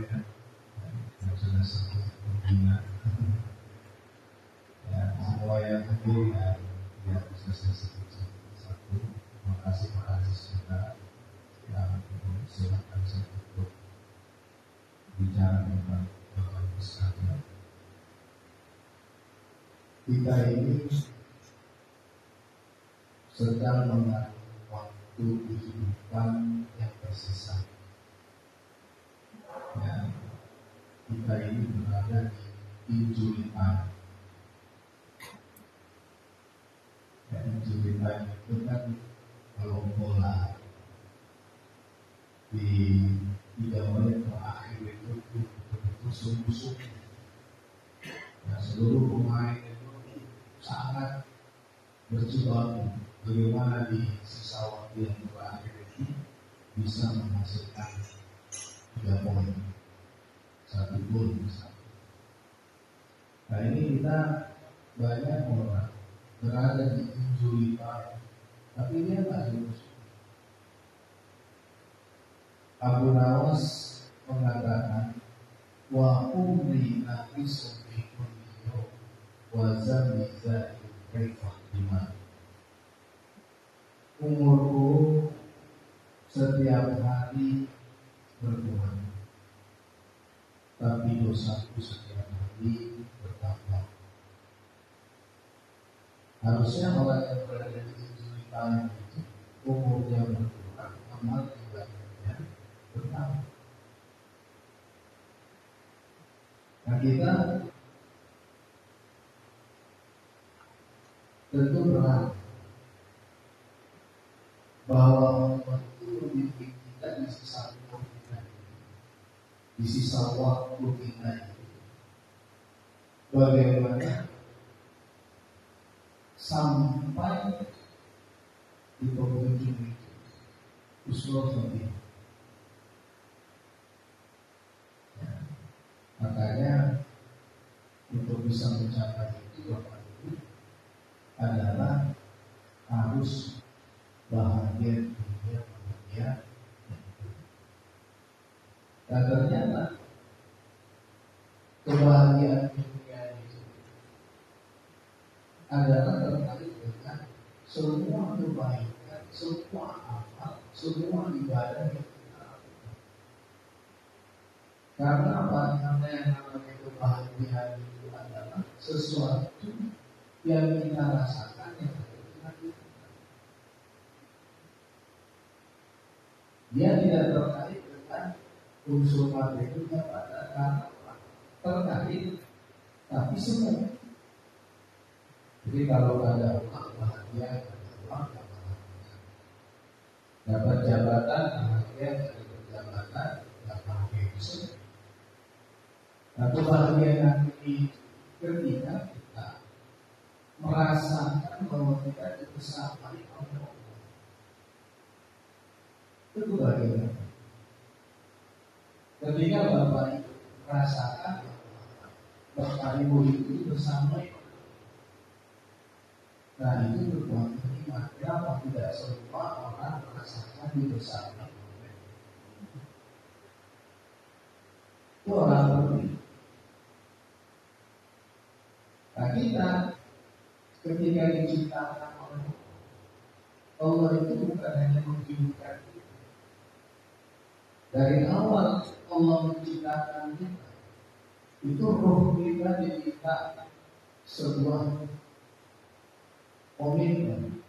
ya. Yang sudah satu pembina. Ya, semua yang hadir ya bisa saya sebut satu. Terima kasih Pak Aziz juga yang silakan saya untuk bicara tentang Bapak Ibu sekalian. Kita ini sedang mengalami waktu kehidupan yang tersisa. Ya, kita ini berada di injury-time. Ya, injury-time itu kan kalau bola di 3 menit terakhir itu betul-betul sungguh-sungguh. Ya, seluruh pemain itu sangat berjuang bagaimana di sisa waktu yang terakhir ini bisa menghasilkan 3 poin, 1 gol misalnya. Nah ini kita banyak orang berada di injury time, tapi dia tak lulus. Abu Nawas mengatakan wa umri nabisun bi kulliyo wa zamiza kaifah lima. Umurku setiap hari berkurang, tapi dosaku setiap hari bertambah. Harusnya orang yang berada di injury time itu umurnya berkurang, amal ibadahnya bertambah. Nah kita tentu berharap bahwa Allah itu membimbing kita di sisa umur kita, di sisa waktu kita ini, bagaimana sampai di penghujung itu husnul khotimah. Ya, makanya untuk bisa mencapai itu Bapak Ibu adalah harus bahagia dunia bahagia. Dan ternyata kebahagiaan dunia itu adalah terkait dengan semua kebaikan, semua amal, semua ibadah yang kita lakukan. Karena apa? Karena yang namanya kebahagiaan itu adalah sesuatu yang kita rasakan yang dia tidak terkait dengan unsur materinya pada karena terkait, tapi semua. Jadi kalau ada uang bahagia, ada uang bahagia. Dapat jabatan bahagia, ada jabatan bahagia itu. Nah kebahagiaan ini ketika kita merasakan bahwa kita dibersamai oleh Allah. Itu bagaimana? Ketika Bapak itu merasakan Bapak Ibu itu bersama, nah itu berbuat terima. Kenapa tidak semua orang merasakan di bersama? Itu orang berbeda. Nah kita ketika diciptakan oleh Allah itu bukan hanya menghidupkan kita. Dari awal Allah menciptakan kita, itu roh kita diminta sebuah komitmen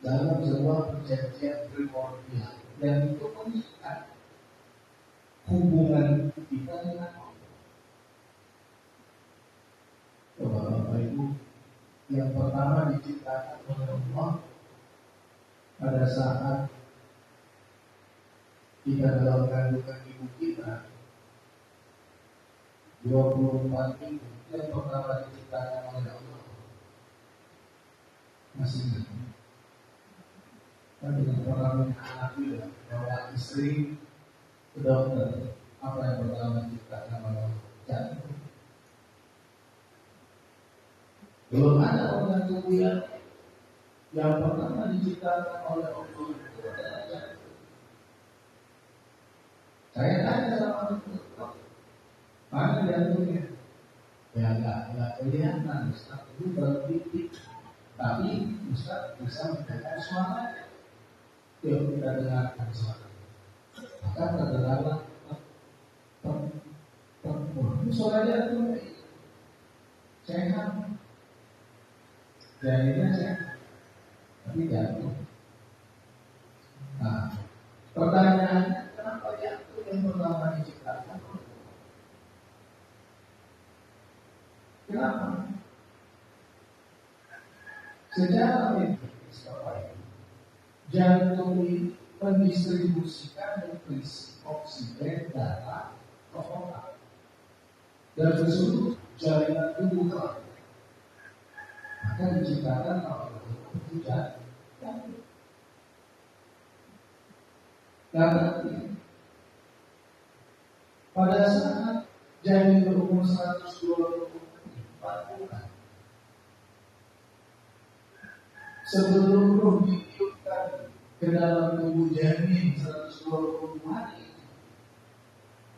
dalam sebuah perjanjian primordial dan itu mengikat hubungan kita dengan Allah. Bapak Ibu, yang pertama diciptakan oleh Allah pada saat kita dalam kandungan ibu kita 24 minggu yang pertama diciptakan oleh Allah. Masih ingat? Kan dengan orang anak juga bawa istri ke dokter, apa yang pertama diciptakan oleh Allah? Jantung. Belum ada organ tubuh yang pertama diciptakan oleh Allah. Saya tanya sama orang tua, Ustaz itu bertitik, tapi Ustaz bisa mendengar suaranya. Yuk kita dengarkan suara. Maka terdengarlah suaranya itu sehat, jadinya sehat, tapi jatuh. Nah, pertanyaannya kenapa jatuh yang pertama diciptakan? Kenapa? Secara medis, jantung ini mendistribusikan nutrisi oksigen darah ke otak dan ke seluruh jaringan tubuh terang. Maka diciptakan oleh jantung. Karena pada saat janin berumur 124 bulan, sebelum roh ditiupkan ke dalam tubuh janin 120 hari,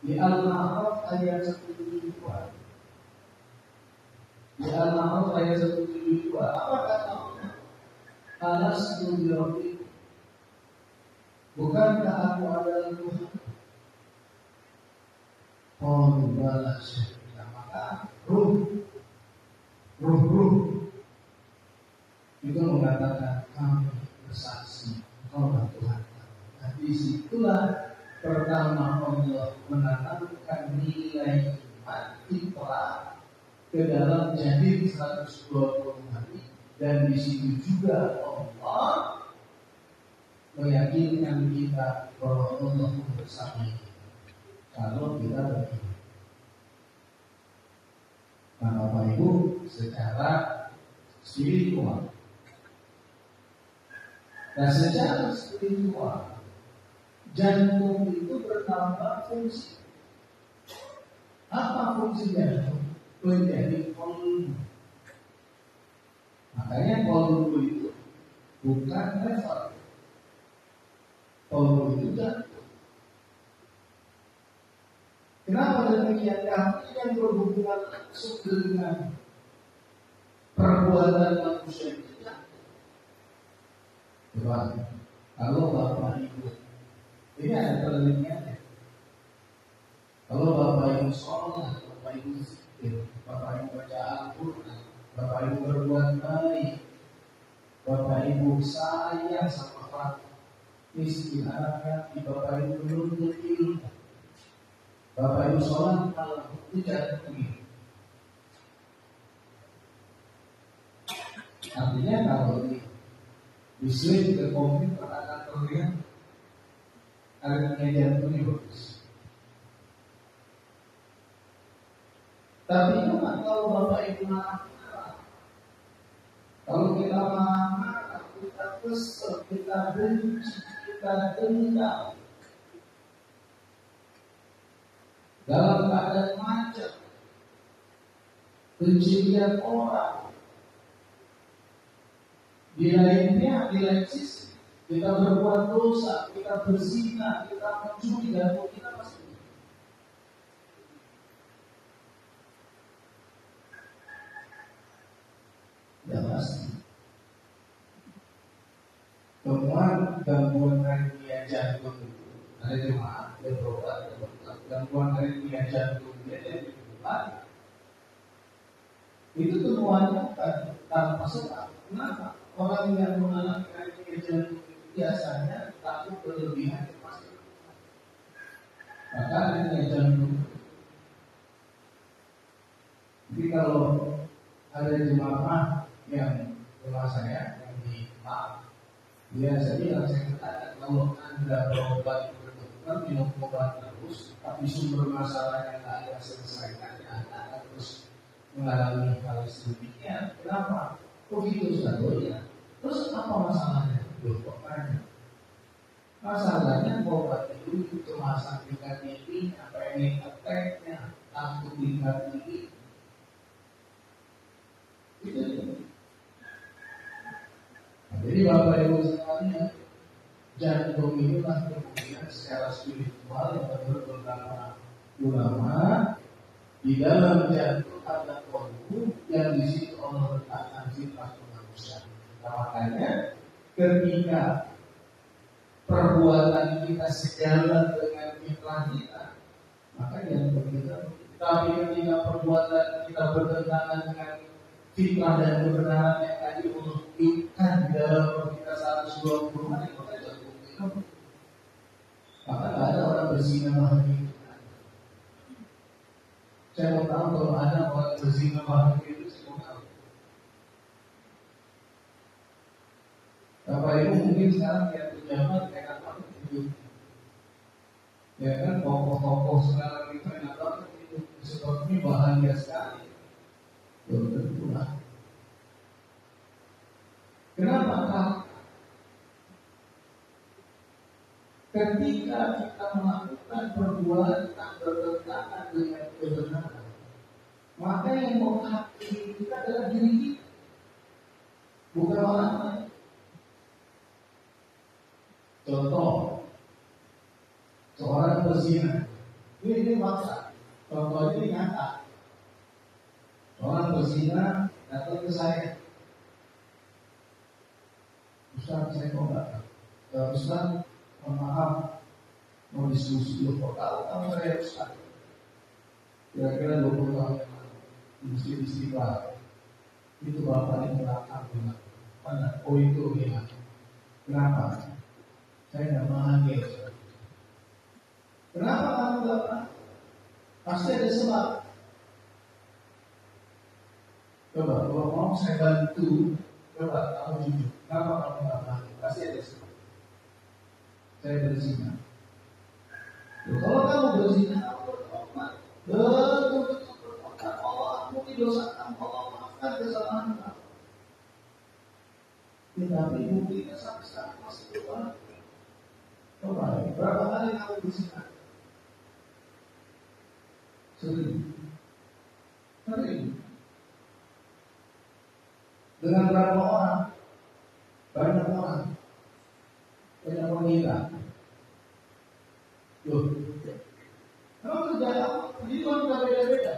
di Al-A'raf ayat 172. Di Al-A'raf ayat 172, apa kata Allah? Alastu birabbikum, bukankah aku adalah Tuhan? Qalu bala syahidna. Maka ruh itu mengatakan kami bersaksi Allah Tuhan. Nah, disitulah pertama Allah menanamkan nilai iman fitrah ke dalam janin 120 hari, dan di situ juga Allah meyakinkan kita bahwa Allah bersama kalau kita beriman. Nah, Bapak Ibu, secara spiritual, nah secara spiritual, jantung itu bertambah fungsi. Apa fungsi jantung? Menjadi kolbu. Makanya kolbu itu bukan lever. Kolbu itu jantung. Kenapa demikian? Karena yang berhubungan langsung dengan perbuatan manusia itu jantung. Coba, kalau Bapak Ibu, ini ada penelitiannya. Kalau Bapak Ibu sholat, Bapak Ibu zikir, Bapak Ibu baca Al-Quran, Bapak Ibu berbuat baik, Bapak Ibu sayang sama fakir miskin, anak Bapak Ibu menuntut ilmu, Bapak Ibu sholat malam, itu jangan begini. Artinya kalau di switch ke komputer akan terlihat aritmia jantungnya bagus. Tapi ingat, kalau Bapak Ibu marah, kalau kita marah, kita kesel, kita benci, kita dendam, dalam keadaan macet, pencurian orang, di lainnya, di lain sisi, kita berbuat dosa, kita berzina, kita mencuri, dan kita pasti. Ya pasti. Temuan gangguan aritmia jantung itu ada jemaah yang berobat, gangguan aritmia jantung yang berobat. Itu temuannya tanpa sebab. Kenapa? Orang yang mengalami aritmia jantung biasanya takut berlebihan pasti. Maka aritmia jantung. Jadi kalau ada jemaah yang rumah saya yang di Malang, dia bilang, saya katakan kalau Anda berobat berdebar minum obat terus, tapi sumber masalahnya tidak ada selesaikannya, Anda akan terus mengalami hal sedemikian. Kenapa? Begitu saja. Terus apa masalahnya? Pokoknya masalahnya obat itu kecemasan tingkat tinggi, panic attack-nya, takut tingkat tinggi. Itu. Jadi Bapak Ibu sekalian, jantung inilah kemudian secara spiritual yang menurut beberapa ulama, di dalam jantung ada kolbu yang di situ Nah, makanya ketika perbuatan kita sejalan dengan fitrah kita, maka yang berbeda. Tapi ketika perbuatan kita bertentangan dengan fitrah dan kebenaran yang tadi menunjukkan di dalam kita 120 hari, maka jatuh. Maka tidak ada orang berzina bahagia. Saya mau tahu kalau ada orang berzina bahagia itu, saya mau tahu. Bapak Ibu mungkin sekarang yang pejabat kayak apa itu? Ya kan tokoh-tokoh sekarang itu enak banget itu, sepertinya bahagia sekali. Belum tentu lah. Kenapa? Ketika kita melakukan perbuatan bertentangan dengan kebenaran, maka yang menghakimi kita adalah diri kita, bukan orang lain. Contoh, seorang berzina, ini maksa. Contohnya ini nyata. Orang berzina datang ke saya, Ustaz, saya kok enggak tahu. Ustaz, maaf, mau diskusi dulu. Kok tahu kamu saya Ustaz? Kira-kira 20 tahun yang lalu, di Istiqlal, itu bapaknya belakang bilang, mana? Oh itu ya. Kenapa? Saya nggak bahagia. Kenapa kamu nggak bahagia? Pasti ada sebab. Coba, kalau mau saya bantu, coba kamu jujur. Kenapa kamu nggak bahagia? Pasti ada sebab. Saya berzina. Kalau kamu berzina, kamu bertobat. Betul bertobat. Allah ampuni dosa kamu, Allah maafkan kesalahan kamu. Tetapi buktinya sampai sekarang masih berbahagia. Coba, berapa kali kamu berzina? Sering. Dengan berapa orang? Banyak orang. Banyak wanita. Loh, kalau kerja apa? Ini kan beda-beda.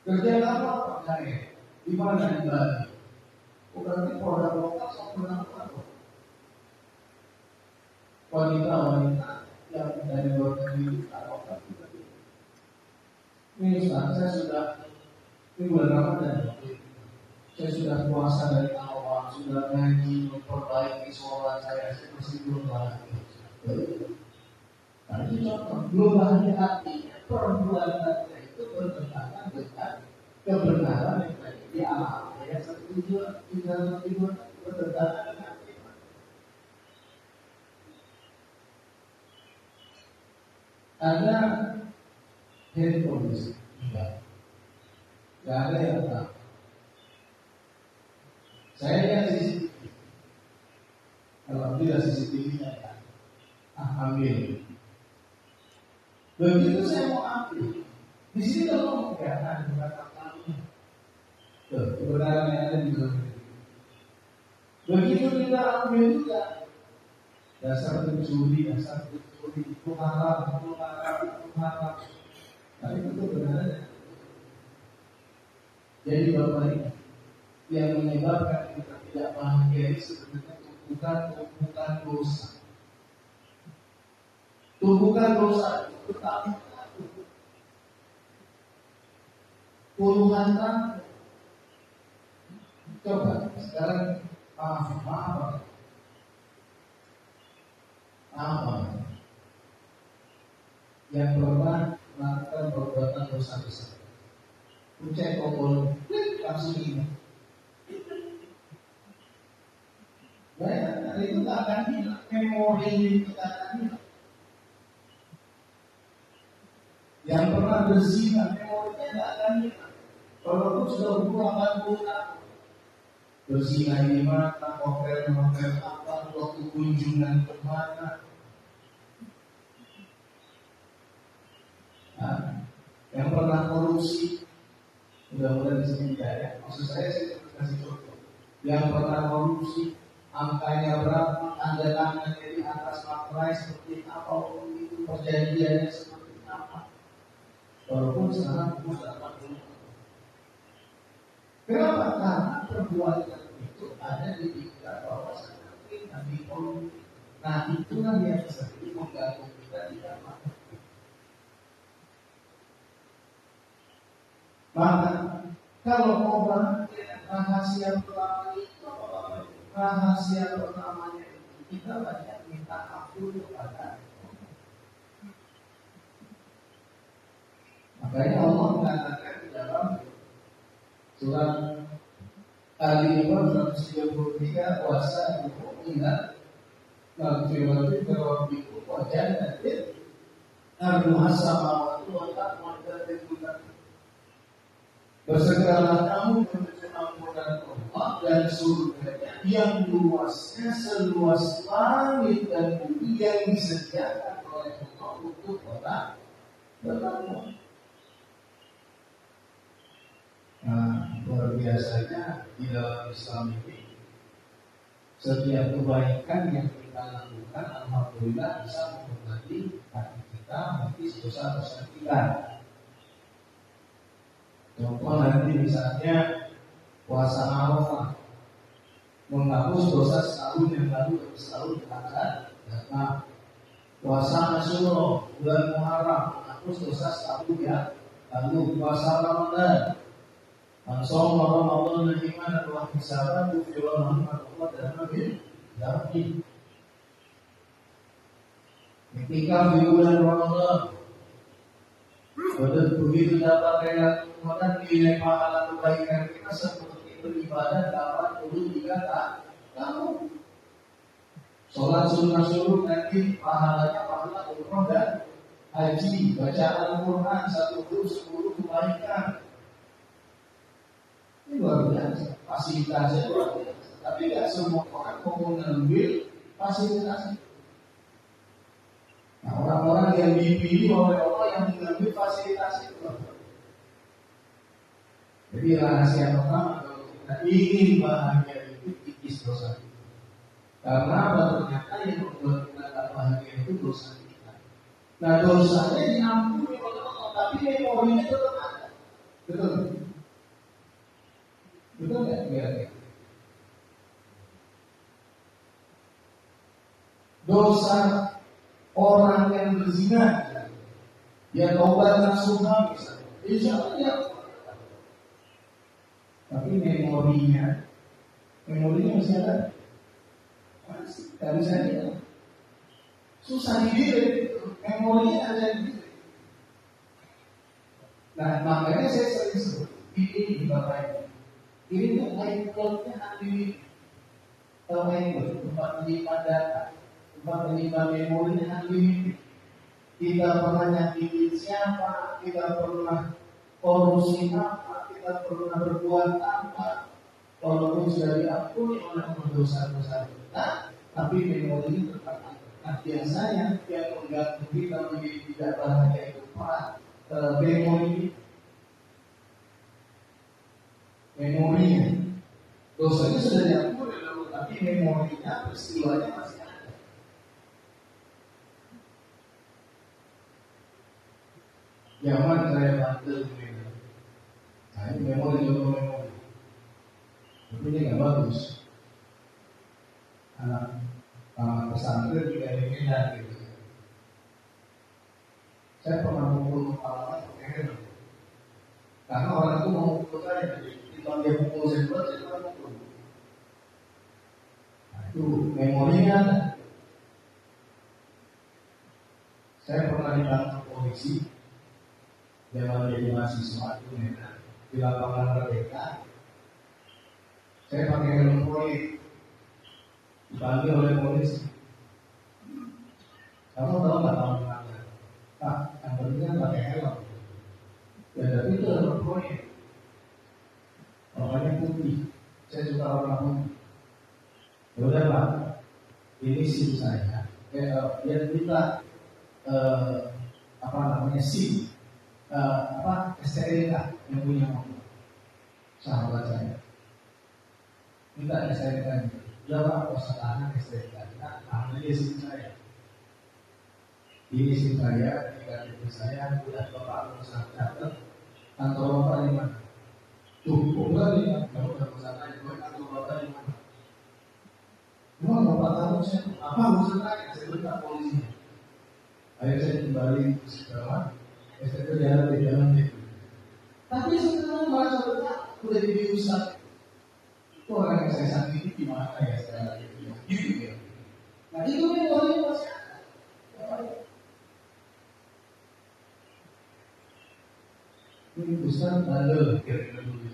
Kerja apa? Saya di mana di Bali? Berarti produk lokal sama produk lokal. Wanita-wanita yang dari luar negeri atau apa? Ini saya sudah ini bulan Ramadan. Saya sudah puasa dari awal, sudah ngaji, memperbaiki sholat saya masih belum bahagia. Nah, ini contoh, belum bahagia artinya perbuatannya itu bertentangan dengan kebenaran yang tadi di alam. Ya, tujuan bertentangan dengan kita. Ada handphone, enggak ada yang tahu. Saya lihat CCTV. Alhamdulillah CCTV-nya ya. Ambil. Begitu saya mau ambil, di sini kalau kelihatan kata-katanya. Kebenaran yang ada di dalam diri. Begitu kita ambil juga, dasar pencuri, itu haram. Tapi itu kebenarannya. Jadi Bapak ini, yang menyebabkan kita tidak bahagia ini sebenarnya tumpukan dosa. Tumpukan dosa itu tak puluhan tahun. Coba sekarang maaf. Yang pernah melakukan perbuatan dosa besar. Ucap obol, langsung ini. Nah, itu tak akan hilang. Memori itu tak akan hilang. Yang pernah berzina, memorinya tak akan hilang. Walaupun sudah umur 80 tahun. Berzina di mana, hotel apa, waktu kunjungan kemana. Nah, yang pernah korupsi, mudah-mudahan di sini tidak ya. Maksud saya sih kasih contoh. Yang pernah korupsi, angkanya berapa, tanda tangannya di atas materai seperti apa, itu perjanjiannya seperti apa. Walaupun sekarang umur 80. Kenapa? Karena perbuatan itu ada di pikiran bahwa kita di politik. Nah itulah yang sering mengganggu kita tidak mampu. Maka kalau orang rahasia pertamanya itu kita banyak minta ampun kepada Allah. Makanya Allah mengatakan di dalam surat Ali Imran 133 puasa itu ingat magfiratu rabbikum wa jannatin arduha samawati wal ardu bersegeralah kamu menuju ampunan Allah dan surganya yang luasnya seluas langit dan bumi yang disediakan oleh Allah untuk orang bertakwa. Nah, luar biasanya di dalam Islam ini setiap kebaikan yang kita lakukan, alhamdulillah bisa mengobati hati kita, menghapus dosa-dosa kita. Contoh nanti misalnya puasa Arafah menghapus dosa setahun yang lalu dan setahun yang akan datang. Puasa Asyura bulan Muharram menghapus dosa setahun yang lalu. Puasa Ramadan Ansor Ramadan dan iman adalah misalnya Tufiran Allah dan Nabi Nabi. Ketika di bulan Ramadan begitu dapat Ramadan nilai pahala kebaikan kita seperti beribadah dapat dulu jika tak tahu. Sholat sunnah suruh nanti pahalanya pahala umroh dan haji. Baca Al-Quran 10 kebaikan. Ini luar biasa, fasilitasnya luar biasa. Tapi tidak semua orang mau mengambil fasilitasnya. Nah, orang-orang yang dipilih oleh Allah yang mengambil fasilitas itu. Jadi rahasia pertama kalau kita ingin bahagia itu kikis dosa. Karena ternyata yang membuat kita tak bahagia itu dosa kita. Nah dosanya diampuni oleh Allah, tapi memorinya tetap ada. Betul? Betul nggak kira-kira? Dosa orang yang berzina, dia taubat nasuha misalnya, insya Allah dia. Tapi memorinya masih ada, masih nggak bisa dia. Susah diri, memorinya ada di diri. Nah makanya saya sering sebut ini di Bapak. Ini tuh iCloud-nya ahli tempat menyimpan data, tempat menyimpan memorinya ahli. Kita pernah nyakitin siapa, kita pernah korupsi apa, kita pernah berbuat apa, walaupun sudah diampuni oleh dosa-dosa kita, tapi memorinya tetap ada. Nah biasanya yang mengganggu kita menjadi tidak bahagia itu memorinya. Dosanya sudah diampuni dulu, tapi memorinya, peristiwanya masih ada. Zaman saya bantu ini. Nah ini memori. Tapi ini nggak bagus. Anak pesantren juga ini gitu. Saya pernah mukul kepala pakai helm. Karena orang itu mau mukul saya, jadi kalau dia mukul saya mukul. Nah, itu memorinya ada. Saya pernah ditangkap polisi zaman jadi mahasiswa itu di lapangan Merdeka. Saya pakai helm proyek, dipanggil oleh polisi. Kamu tahu nggak tahun berapa? Pak, yang penting kan pakai helm. Ya tapi itu helm proyek. Warnanya putih, saya suka warna putih. Ya udah Pak, ini SIM saya. Dia minta SIM, STNK yang punya motor. Sahabat saya minta STNK. Ya Pak, kesalahan STNK. Nah, ambil SIM saya. Ini SIM saya, KTP saya, udah Bapak harus catat. Kantor Bapak di mana? Tuh, bukan ya, kalau udah pesan aja, kantor Bapak di mana? Memang bapak tahu saya apa urusan tanya, saya berita polisi. Akhirnya saya kembali ke sekolah, saya berjalan di jalan itu. Tapi sekarang merasa betul, udah jadi ustaz. Itu orang yang saya sakiti gimana ya sekarang gitu ya. Nah itu memorinya masih ada. Ini ustaz bandel kira-kira dulu.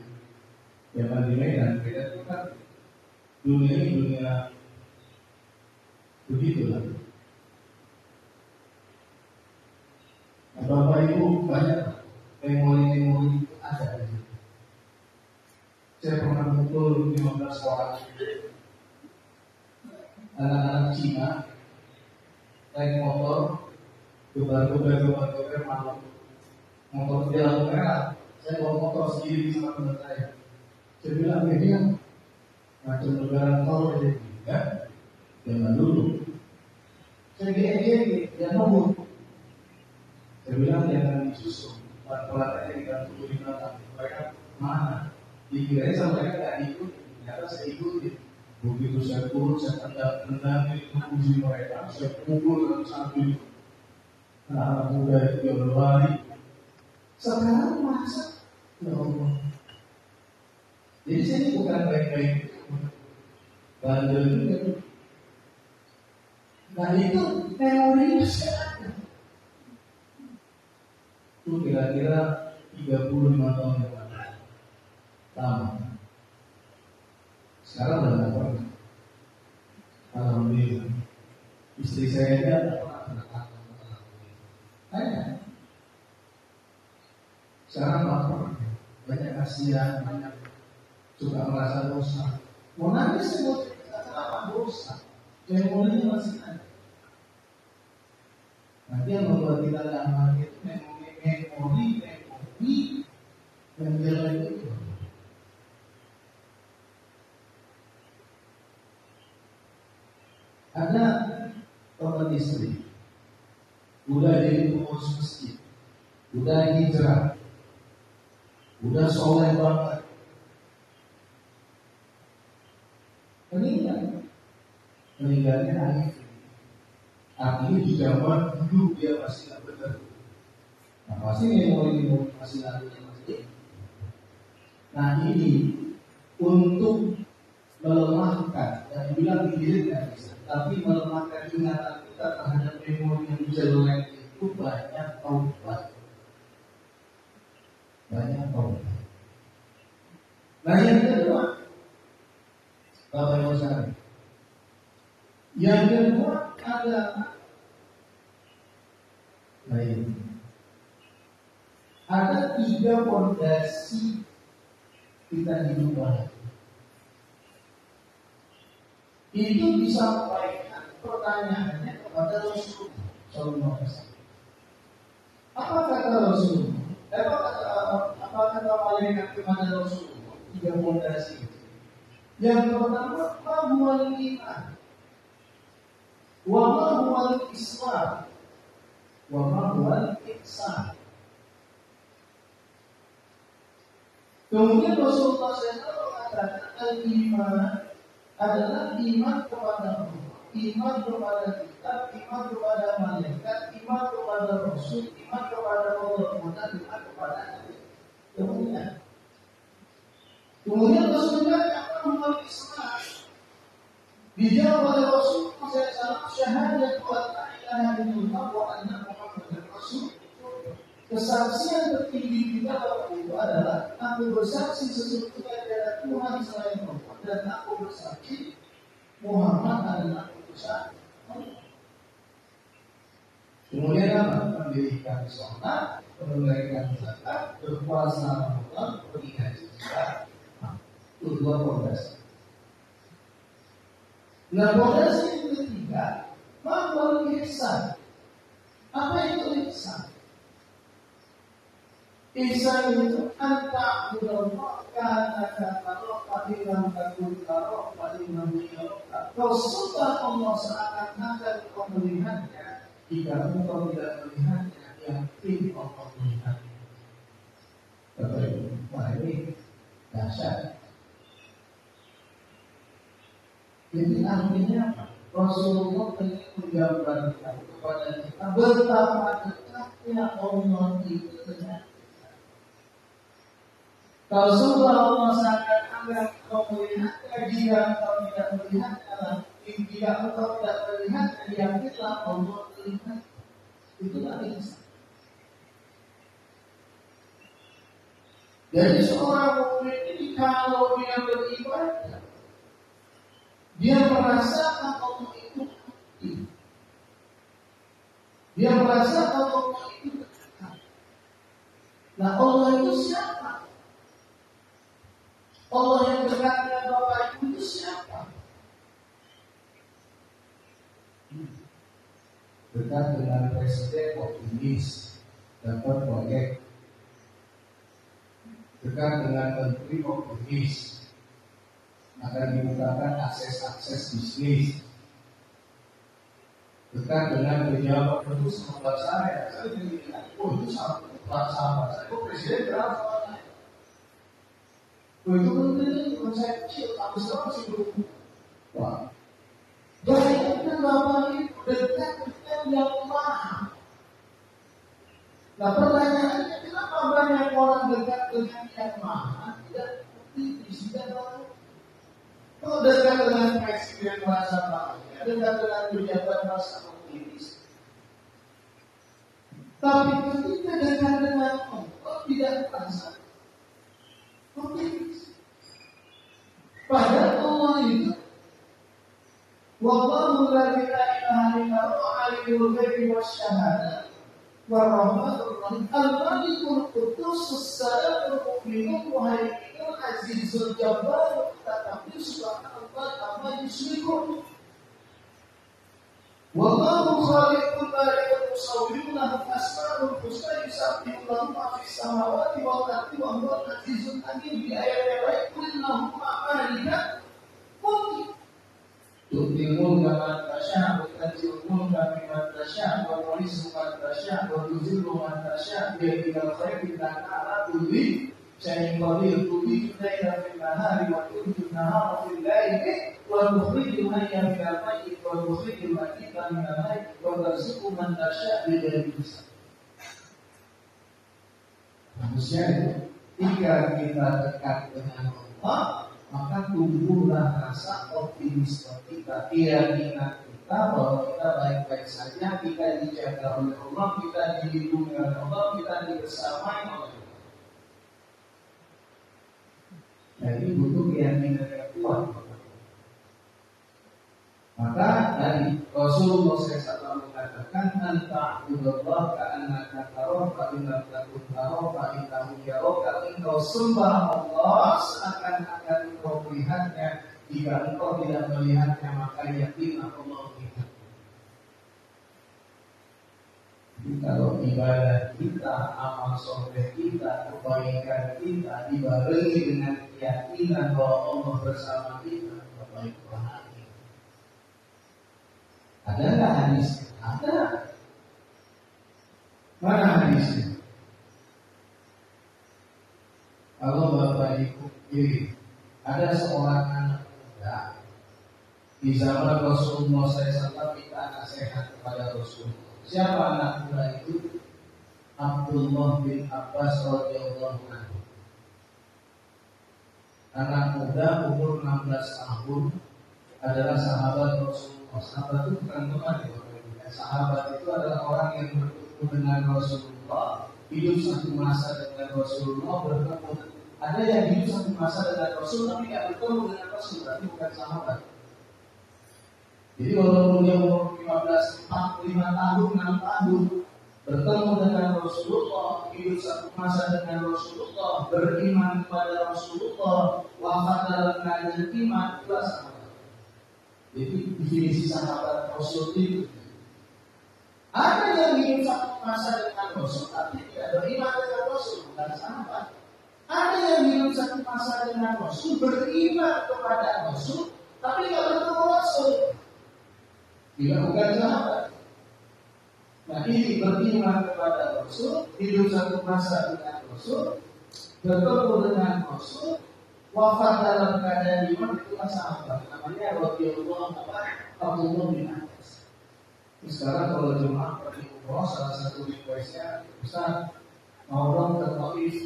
Yang di Medan, beda itu kan dunia ini dunia begitulah. Nah, Bapak Ibu banyak memori-memori itu ada di situ. Saya pernah mengumpul 15 orang anak-anak Cina naik motor, gebar-gebar malam, motor di lampu merah. Saya bawa motor sendiri sama teman saya. Saya bilang ini kan macam negara tol ini, ya, jangan dulu. Saya dia ngomong. Saya bilang jangan disusun, pelatnya digantung di belakang. Mereka mana? Dikira sama mereka nggak ikut, ternyata saya ikutin. Begitu saya turun, saya tendang itu puji mereka, saya pukul satu-satu itu. Anak muda itu dia berlari. Sekarang masa, ya Allah. Jadi saya bukan baik-baik bandel itu. Nah itu memori masih ada. Itu kira-kira 35 tahun yang lalu. Lama. Sekarang udah nggak pernah. Alhamdulillah. Istri saya aja nggak pernah. Ada. Sekarang nggak pernah. Banyak kasihan, banyak suka merasa dosa. Mau nangis sebut apa dosa? Memorinya masih ada. Nanti yang membuat kita nyaman itu memori yang jelek itu. Ada teman istri, udah jadi pengurus masjid, udah hijrah, udah soleh banget. Meninggalnya HIV. Artinya di zaman dulu dia masih nggak benar. Nah pasti memori masih nanti. Nah ini untuk melemahkan, yang bilang diri tidak bisa, tapi melemahkan ingatan kita terhadap memori yang jelek itu banyak taubat. Banyak taubat. Nah yang kedua, Bapak Ibu sekalian, yang kedua adalah lain. Ada 3 fondasi kita hidup bahagia. Itu disampaikan pertanyaannya kepada Rasulullah Sallallahu Alaihi Wasallam. Apa kata Rasulullah? Apa kata malaikat kepada Rasulullah? 3 fondasi. Yang pertama, huwal iman, wa ma huwal islam, wa ma huwal ihsan. Kemudian Rasulullah SAW mengatakan al-iman adalah iman kepada Allah, iman kepada kitab, iman kepada malaikat, iman kepada Rasul, iman kepada Allah, dan iman kepada Nabi. Kemudian Rasulullah akan memulai Islam. Dijawab oleh Rasulullah SAW, syahadat wa la ilaha illallah wa anna Muhammadar Rasul. Kesaksian tertinggi kita itu adalah aku bersaksi sesungguhnya ada Tuhan selain Allah dan aku bersaksi Muhammad adalah utusan Allah. Kemudian apa? Mendirikan sholat, menunaikan zakat, berpuasa Ramadan, pergi haji. Itu 2 fondasi. Nah fondasi yang ketiga, mahwal ihsan. Apa itu ihsan? Ihsan itu anta budallah kana katarok fa'inam takun tarok fa'inam yalok. Kau suka Allah seakan-akan kau melihatnya. Jika engkau tidak melihatnya, yakin Allah melihatnya. Wah ini dahsyat. Jadi artinya Rasulullah ingin menggambarkan kepada kita betapa dekatnya Allah itu dengan kita. Kalau semua Allah sangat agar kau melihatnya, jika kau tidak melihatnya, jika kau tidak melihatnya, yakinlah Allah melihat. Itulah insan. Jadi seorang mukmin ini kalau dia beribadah, dia merasakan Allah itu aktif. Dia merasakan Allah itu dekat. Nah, Allah itu siapa? Allah yang dekatnya Bapak Ibu itu siapa? Dekat dengan presiden optimis, dapat proyek. Dekat dengan menteri optimis, akan dibukakan akses bisnis. Dekat dengan pejabat itu sahabat saya bilang, oh itu sahabat saya, oh presiden berapa saya? Oh itu menteri itu saya kecil, aku sekarang masih berumur. Wah, bayangkan Bapak itu dekat dengan yang maha. Nah pertanyaannya, kenapa banyak orang dekat dengan yang maha tidak seperti disini? Kalau dekat dengan presiden merasa bahagia, dekat dengan pejabat merasa optimis. Tapi ketika dekat dengan Allah tidak merasa optimis. Padahal Allah itu wallahu la ilaha illa huwa alimul ghaibi wasyahadah wa rahmatur rahim al-malikul qudus as-salamul mu'minul muhaiminul azizul jabbar tetapi subhanallah amma yusyrikun. Wallahu khaliqul bari'ul musawwirun lahu asmaul husna yusabbihu lahu ma fis samawati wal ardi wa huwal azizul hakim. Di ayat yang lain kulillahumma malika mulki tu'timun man tasya wa tanzi'un man tasya wa tu'izzu man tasya wa tuzillu man tasya bi yadikal khair innaka ala kulli syai'in qadir. Tu'izzu layla fil nahari wa tu'izzu nahara fil laili wa tukhrijul hayya minal mayyit wa tukhrijul mayyita minal hayy wa tarzuqu man tasya bi ghairi hisab. Manusia itu jika kita dekat dengan Allah, maka tumbuhlah rasa optimisme kita, keyakinan kita bahwa kita baik-baik saja, kita dijaga oleh Allah, kita dilindungi oleh Allah, kita dibersamai oleh Allah. Jadi butuh keyakinan yang kuat. Maka dari Rasulullah SAW mengatakan anta'budallah ka'annaka tarahu fa in lam takun tarahu fa innahu yaraka. Engkau sembah Allah seakan-akan engkau melihatnya. Jika engkau tidak melihatnya maka yakinlah Allah melihat. Jadi kalau ibadah kita, amal soleh kita, kebaikan kita dibarengi dengan keyakinan bahwa Allah bersama kita, baik bahagia. Ada nggak hadisnya? Ada. Mana hadisnya? Kalau Bapak Ibu pilih, ada seorang anak muda di zaman Rasulullah SAW minta nasihat kepada Rasulullah. Siapa anak muda itu? Abdullah bin Abbas radhiyallahu anhu. Anak muda umur 16 tahun adalah sahabat Rasulullah. Sahabat itu bukan teman ya. Sahabat itu adalah orang yang bertemu dengan Rasulullah, hidup satu masa dengan Rasulullah, bertemu. Ada yang hidup satu masa dengan Rasul tapi tidak bertemu dengan Rasul, berarti bukan sahabat. Jadi walaupun dia umur 45 tahun, 6 tahun, bertemu dengan Rasulullah, hidup satu masa dengan Rasulullah, beriman kepada Rasulullah, wafat dalam keadaan iman, itulah sahabat. Jadi definisi sahabat Rasul itu ada yang hidup satu masa dengan Rasul tapi tidak beriman dengan Rasul, bukan sahabat. Ada yang hidup satu masa dengan Rasul, beriman kepada Rasul tapi tidak bertemu Rasul, tidak bukan sahabat. Nah ini beriman kepada Rasul, hidup satu masa dengan Rasul, bertemu dengan Rasul, wafat dalam keadaan iman itulah sahabat. Namanya Abdullah bin Abbas. Sekarang kalau jemaah pergi umroh, salah satu requestnya Ustaz mau dong ke Taif.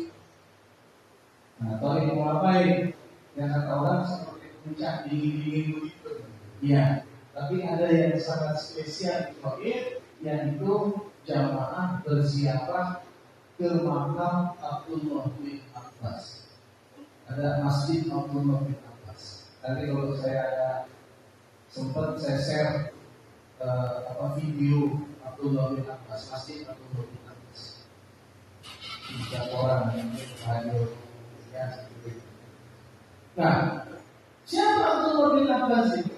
Nah, Taif mau ngapain? Yang kata orang seperti puncak dingin-dingin begitu. Iya, tapi ada yang sangat spesial di Taif, yaitu jamaah berziarah ke makam Abdullah bin Abbas. Ada masjid Abdullah bin Abbas. Tadi kalau saya ada sempat saya share video Abdullah bin Abbas, masjid Abdullah bin Abbas. Tiga orang yang radio ya seperti itu. Nah, siapa Abdullah bin Abbas ini?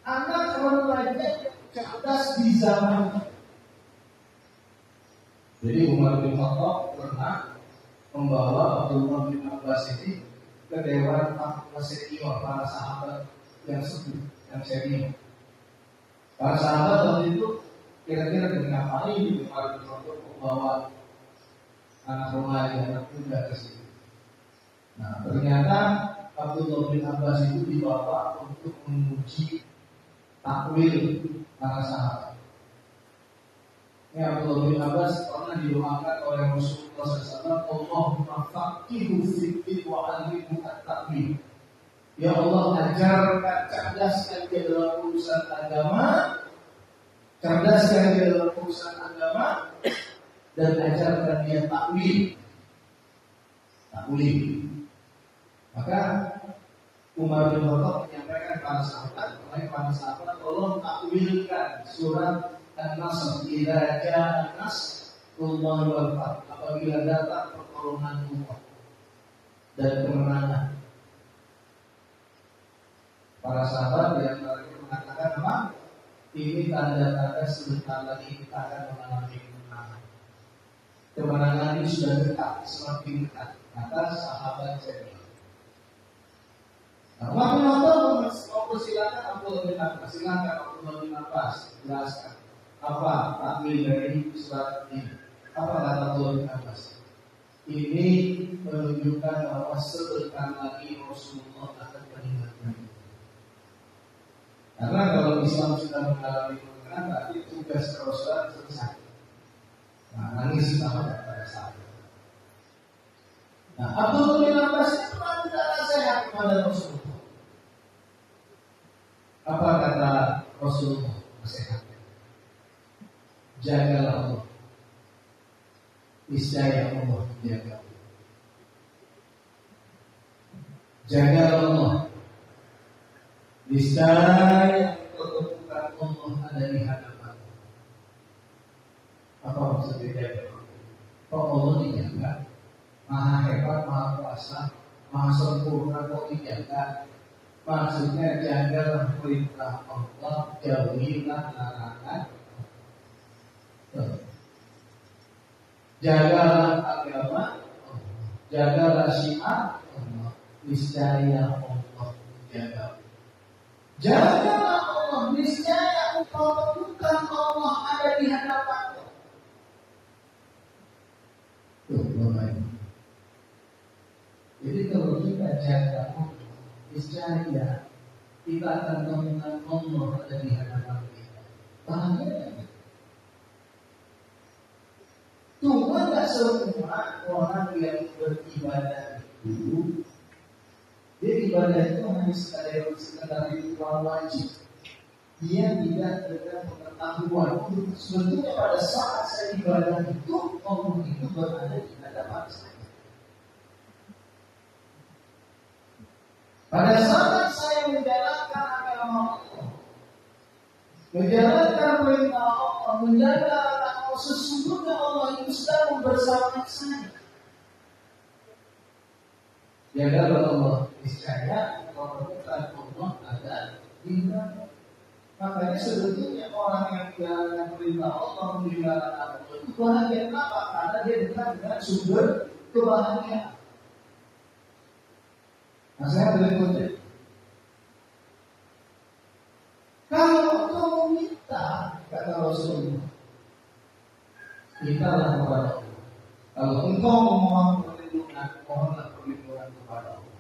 Anak remaja cerdas di zaman. Jadi Umar bin Khattab pernah membawa Abdullah bin Abbas ini ke dewan senior para sahabat yang sepuh, yang senior. Para sahabat waktu itu kira-kira kenapa ini Umar bin Khattab membawa anak remaja, anak muda ke sini. Nah, ternyata Abdullah bin Abbas itu dibawa untuk menguji takwil para sahabat. Ya, Abdullah bin Abbas pernah didoakan oleh Rasulullah SAW, Allahumma faqihu fiddin wa alimhu at-ta'wil. Ya Allah, ajarkan, cerdaskan dia dalam urusan agama, cerdaskan dia dalam urusan agama, dan ajarkan dia takwil. Takwil. Maka Umar bin Khattab menyampaikan kepada sahabat, tolong takwilkan surat An-Nasr, idza jaa nasrullah wal fath, apabila datang pertolongan Allah dan kemenangan. Para sahabat yang mengatakan apa? Ini tanda-tanda sebentar lagi kita akan mengalami kemenangan. Kemenangan ini sudah dekat, semakin dekat. Kata sahabat senior. Nah, Umar bin Khattab mempersilakan Abdullah bin Abbas, silakan Abdullah bin Abbas jelaskan apa takwil dari surat ini. Apa kata Abdullah bin Abbas? Ini menunjukkan bahwa sebentar lagi Rasulullah akan meninggalkan. Karena kalau Islam sudah mengalami kemenangan, berarti tugas Rasulullah selesai. Nah, nangis sahabat pada saat itu. Nah, Abdullah bin Abbas itu tidak nasihat kepada Rasulullah. Apa kata Rasulullah nasihatnya? Jagalah Allah. Niscaya Allah menjaga. Jagalah Allah. Niscaya kedudukan Allah ada di hadapan. Apa maksudnya jaga? Kok Allah dijaga? Maha hebat, maha kuasa, maha sempurna, kok dijaga? Maksudnya jagalah perintah Allah, jauhilah larangan. Jagalah agama, jagalah syiar Allah. Niscaya Allah menjaga. Jagalah Allah, niscaya engkau temukan Allah ada di hadapanmu. Tuh, Bapak. Jadi kalau kita jaga Allah, niscaya kita akan temukan Allah ada di hadapan kita. Bahagia. Cuma tak semua orang yang beribadah itu, dia ibadah itu hanya sekadar ritual wajib. Dia tidak dengan pengetahuan. Sebetulnya pada saat saya ibadah itu, Allah itu berada di hadapan saya. Pada saat saya menjalankan agama Allah, menjalankan perintah Allah, menjaga Allah, sesungguhnya Allah itu sedang membersamai saya. Jagalah Allah, niscaya kedudukan Allah ada di dalam. Makanya sebetulnya orang yang menjalankan perintah Allah, menjalankan Allah itu bahagia. Kenapa? Karena dia dekat dengan sumber kebahagiaan. Nah, saya berikutnya. Kalau engkau meminta, kata Rasulullah, mintalah kepada Allah. Kalau engkau memohon perlindungan, mohonlah perlindungan kepada Allah.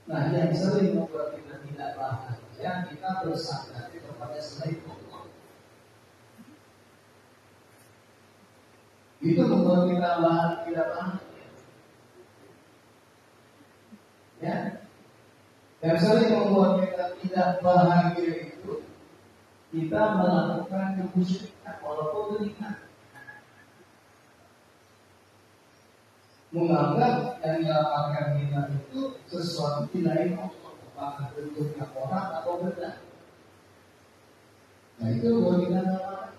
Nah, yang sering membuat kita tidak bahagia, kita bersandar kepada selain Allah. Itu membuat kita tidak bahagia. Ya, yang sering membuat kita tidak bahagia itu kita melakukan kemusyrikan walaupun ringan. Menganggap yang dilakukan kita itu sesuatu di lain Allah, apakah bentuknya orang atau benda. Nah itu buat kita namanya.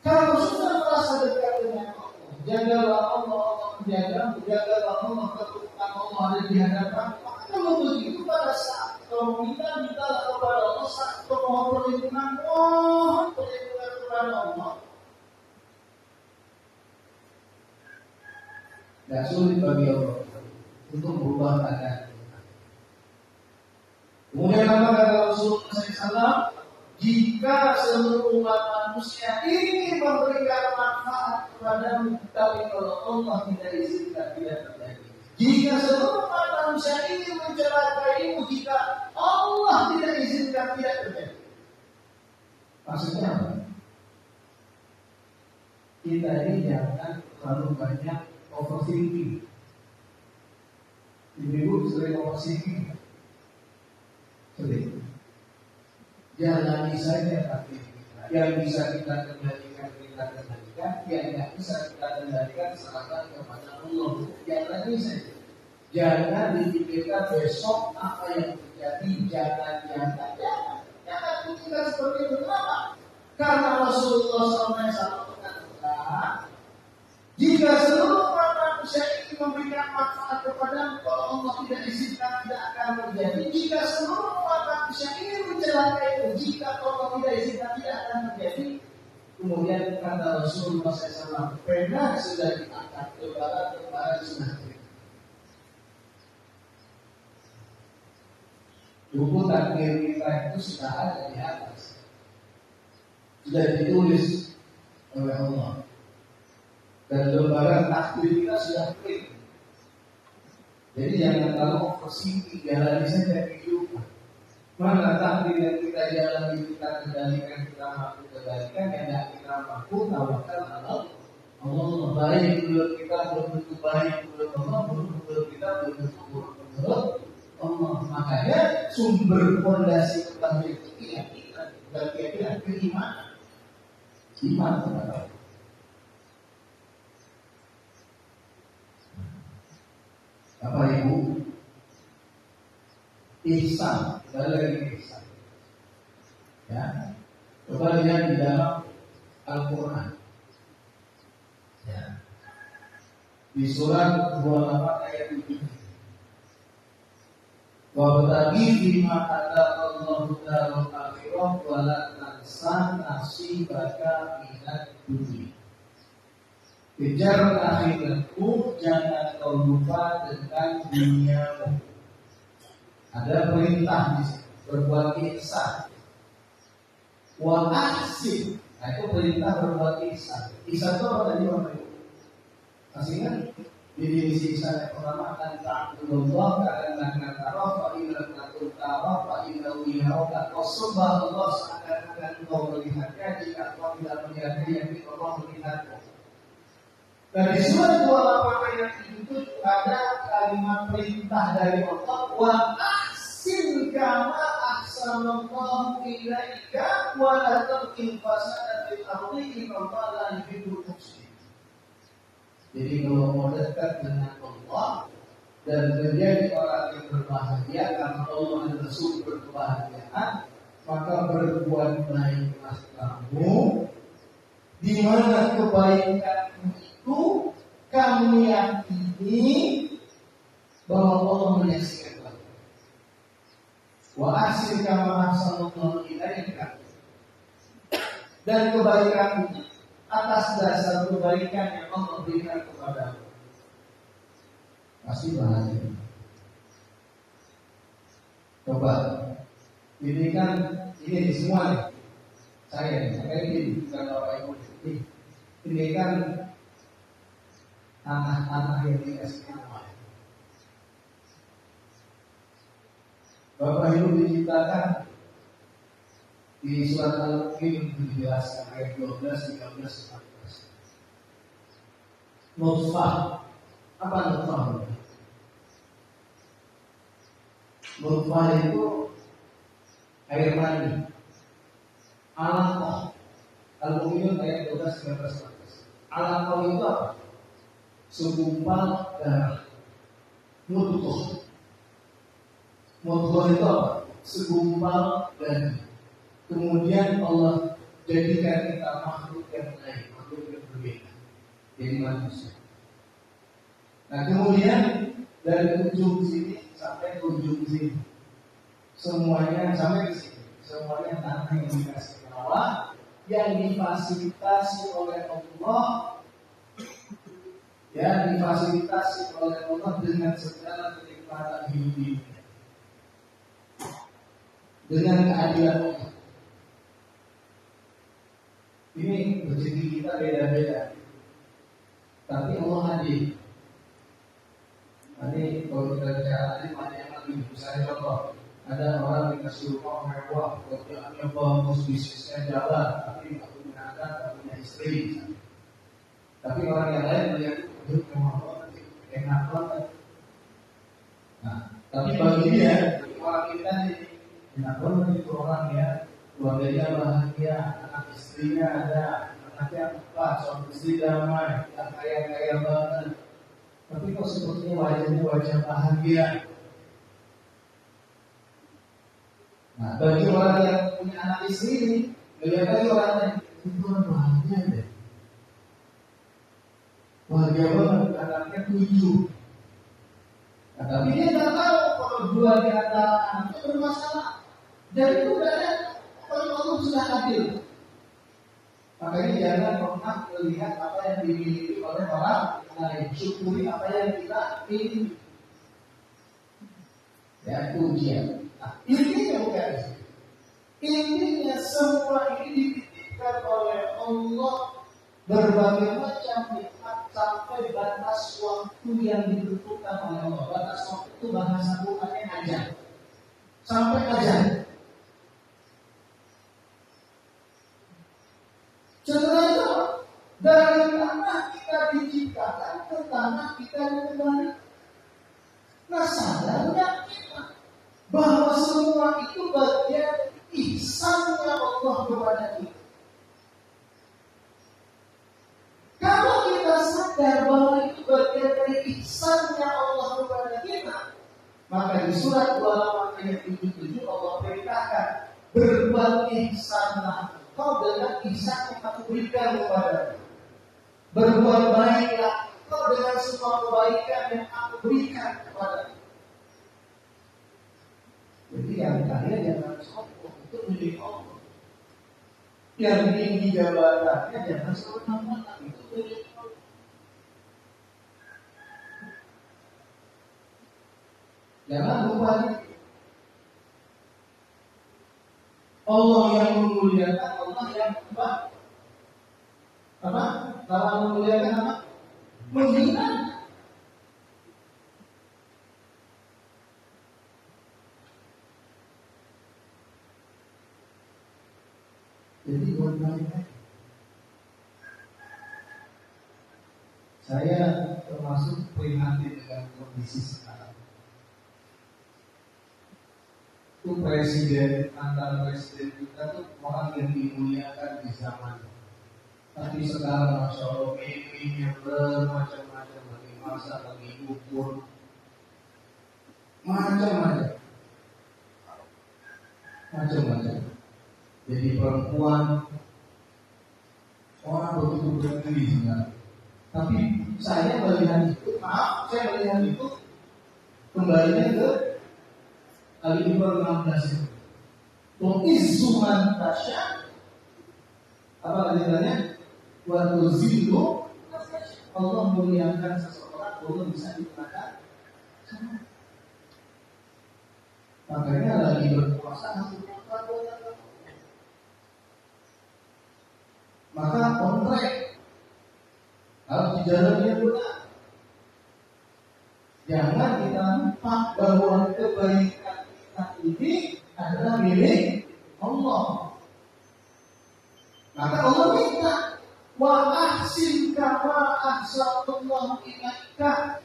Kalau sudah merasa dekat dengan Allah, jagalah Allah, Allah menjaga, jagalah Allah, ketukan Allah ada di hadapan. Maka kalau begitu pada saat kau minta kepada Allah, saat kau mohon perlindungan kepada Allah. Tidak sulit bagi Allah untuk merubah keadaan. Kemudian apa kata Rasulullah SAW? Jika seluruh umat manusia ingin memberikan manfaat kepadamu, tapi kalau Allah tidak izinkan tidak terjadi. Jika seluruh umat manusia ingin mencelakaimu, jika Allah tidak izinkan tidak terjadi. Maksudnya apa? Kita ini jangan terlalu banyak overthinking. Ibu sering overthinking. Sering. Jalani saja takdir kita. Yang bisa kita kendalikan, yang tidak bisa kita kendalikan serahkan kepada Allah. Jalani saja. Jangan dipikirkan besok apa yang terjadi. Jangan pikirkan seperti itu. Kenapa? Karena Rasulullah SAW mengatakan, jika seluruh manusia ingin memberikan manfaat kepada kalau Allah tidak izinkan tidak akan terjadi. Jika seluruh manusia ingin mencelakai, jika Allah tidak izinkan tidak akan terjadi. Kemudian kata Rasulullah SAW, pena sudah diangkat ke barat sudah. Buku takdir kita itu sudah ada di atas, sudah ditulis oleh Allah. Dan lembaran takdir kita sudah clear. Jadi jangan terlalu overthinking, jalani saja kehidupan. Mana takdir yang kita jalani, kita kendalikan, kita mampu kendalikan, yang tidak kita mampu tawakal Allah. Baik menurut kita belum tentu baik menurut Allah, menurut kita belum tentu buruk menurut Allah. Makanya sumber fondasi kebahagiaan itu keyakinan, bukan keyakinan, keimanan. Iman kepada Allah. Bapak Ibu, ihsan, kembali lagi ihsan. Ya, coba lihat di dalam Al-Quran. Ya, di surat 28 ayat 7. Wabtaghi fima ataqallahu darul akhirah wa la tansa nasibaka minad dunya. Kejar akhiratmu, jangan kau lupa dengan duniamu. Ada perintah di sini, berbuat ihsan. Wa ahsin. Nah itu perintah berbuat ihsan. Ihsan itu apa tadi Bapak Ibu? Masih ingat? Definisi ihsan yang pertama adalah ta'budullah ka'annaka tarahu fa in lam takun tarahu fa innahu yaraka. Kau sembah Allah seakan-akan kau melihatnya, jika kau tidak melihatnya, yakni Allah melihatmu. Dan di surat 28 ayat itu ada kalimat perintah dari Allah, wa ahsin kama ahsanallahu ilaika wa la tabghil fasada fil ardi innallaha la yuhibbul mufsidin. Jadi kalau mau dekat dengan Allah dan menjadi orang yang berbahagia karena Allah adalah sumber kebahagiaan, maka berbuat baiklah kamu, di mana kebaikan itu kamu yakini bahwa Allah menyaksikan kamu. Wa ahsin kama ahsanallahu ilaika. Dan kebaikan atas dasar kebaikan yang Allah berikan kepadamu, pasti bahagia. Coba, ini kan ini semua nih. Saya ini bukan Bapak Ibu. Ini kan tanah-tanah yang dikasih Allah. Bapak Ibu diciptakan di surat Al-Mu'min dijelaskan ayat 12, 13, 14. Nutfah. Apa nutfah? Nutfah itu air mani. Alaqah. Al-Mu'min ayat 12, 13, 14. Alaqah itu apa? Segumpal darah. Mudghah. Mudghah itu apa? Segumpal darah. Kemudian Allah jadikan kita makhluk yang lain, makhluk yang berbeda, jadi manusia. Nah kemudian dari ujung sini sampai ujung sini, semuanya sampai ke sini, semuanya tanah yang dikasih Allah, yang difasilitasi oleh Allah, ya difasilitasi oleh Allah dengan segala kenikmatan hidup ini, dengan keadilan Allah. Ini rezeki kita beda-beda, tapi Allah adil. Nanti kalau kita bicara adil, banyak yang lebih. Misalnya contoh, ada orang dikasih rumah mewah, kerjaannya bagus, bisnisnya jalan, tapi nggak punya anak, nggak punya istri. Tapi orang yang lain melihat hidup mewah banget, enak banget. Nah, tapi bagi dia, orang kita ini enak banget itu orang ya. Keluarganya bahagia, anak istrinya ada, anaknya empat, suami istri damai, yang kaya-kaya banget. Tapi kok sepertinya wajahnya wajah bahagia. Nah, bagi orang yang punya anak istri ini, melihat lagi orangnya, itu orang bahagia deh. Bahagia banget, anaknya 7. Nah, tapi dia nggak tahu kalau 2 di antara anaknya bermasalah. Dan itu berarti kalau Allah sudah adil. Makanya jangan pernah melihat apa yang dimiliki oleh orang lain. Syukuri apa yang kita miliki. Ya, ujian. Nah, intinya bukan itu. Intinya semua ini dititipkan oleh Allah berbagai macam nikmat sampai batas waktu yang ditentukan oleh Allah. Batas waktu itu bahasa Qurannya aja. Sampai aja. Setelah itu, dari tanah kita diciptakan, ke tanah kita kembali. Nah, sadarnya kita bahwa semua itu bagian ihsannya Allah kepada kita. Kalau kita sadar bahwa itu bagian dari ihsannya Allah kepada kita, maka di surat 28 ayat 77 Allah perintahkan berbuat ihsanlah kau dengan ihsan yang aku berikan kepada. Berbuat baiklah kau dengan semua kebaikan yang aku berikan kepada. Jadi yang kaya jangan sombong, itu milik Allah. Yang tinggi jabatannya jangan semena-mena, itu milik Allah. Jangan lupa Allah yang memuliakan, Allah yang apa? Kalau memuliakan apa? Menghina. Jadi buat mereka, saya termasuk prihatin dengan kondisi sekarang. Itu presiden, antara presiden kita tuh orang yang dimuliakan di zaman. Tapi sekarang Masya Allah mimpinya bermacam-macam, lagi masa, lagi ukur, macam-macam. Jadi perempuan, orang begitu berdiri sebenarnya. Tapi saya melihat itu, kembalinya ke Al-Imran 16 itu. Tu'izzu man tasya, apa katanya? Wa tuzillu, Allah muliakan seseorang, Allah bisa digunakan. Makanya lagi berpuasa harus berpuasa. Maka kontrak harus dijalannya benar. Jangan kita lupa bahwa kebaikan kita ini Wa ahsin kama ahsanallahu ilaika.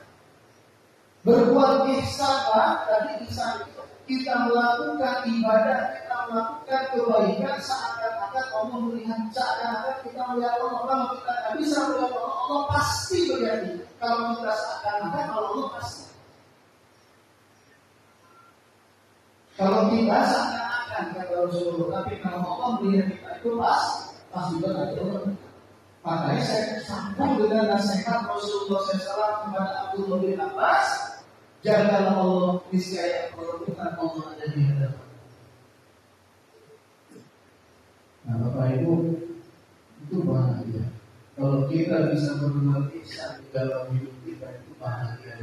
Berbuat ihsanlah, tadi ihsan itu kita melakukan ibadah, kita melakukan kebaikan seakan-akan Allah melihat, seakan-akan kita melihat Allah. Kalau kita tidak bisa melihat Allah, Allah pasti melihat kita. Kalau kita seakan-akan Allah pasti. Kalau kita seakan-akan kata Rasulullah, tapi kalau Allah melihat kita itu pasti benar. Makanya saya sambung dengan nasihat Rasulullah SAW kepada Abdullah bin Abbas, jagalah Allah, niscaya perlukan Allah ada di hadapan. Nah, Bapak Ibu, itu bahagia. Kalau kita bisa berbuat ihsan di dalam hidup kita, itu bahagia.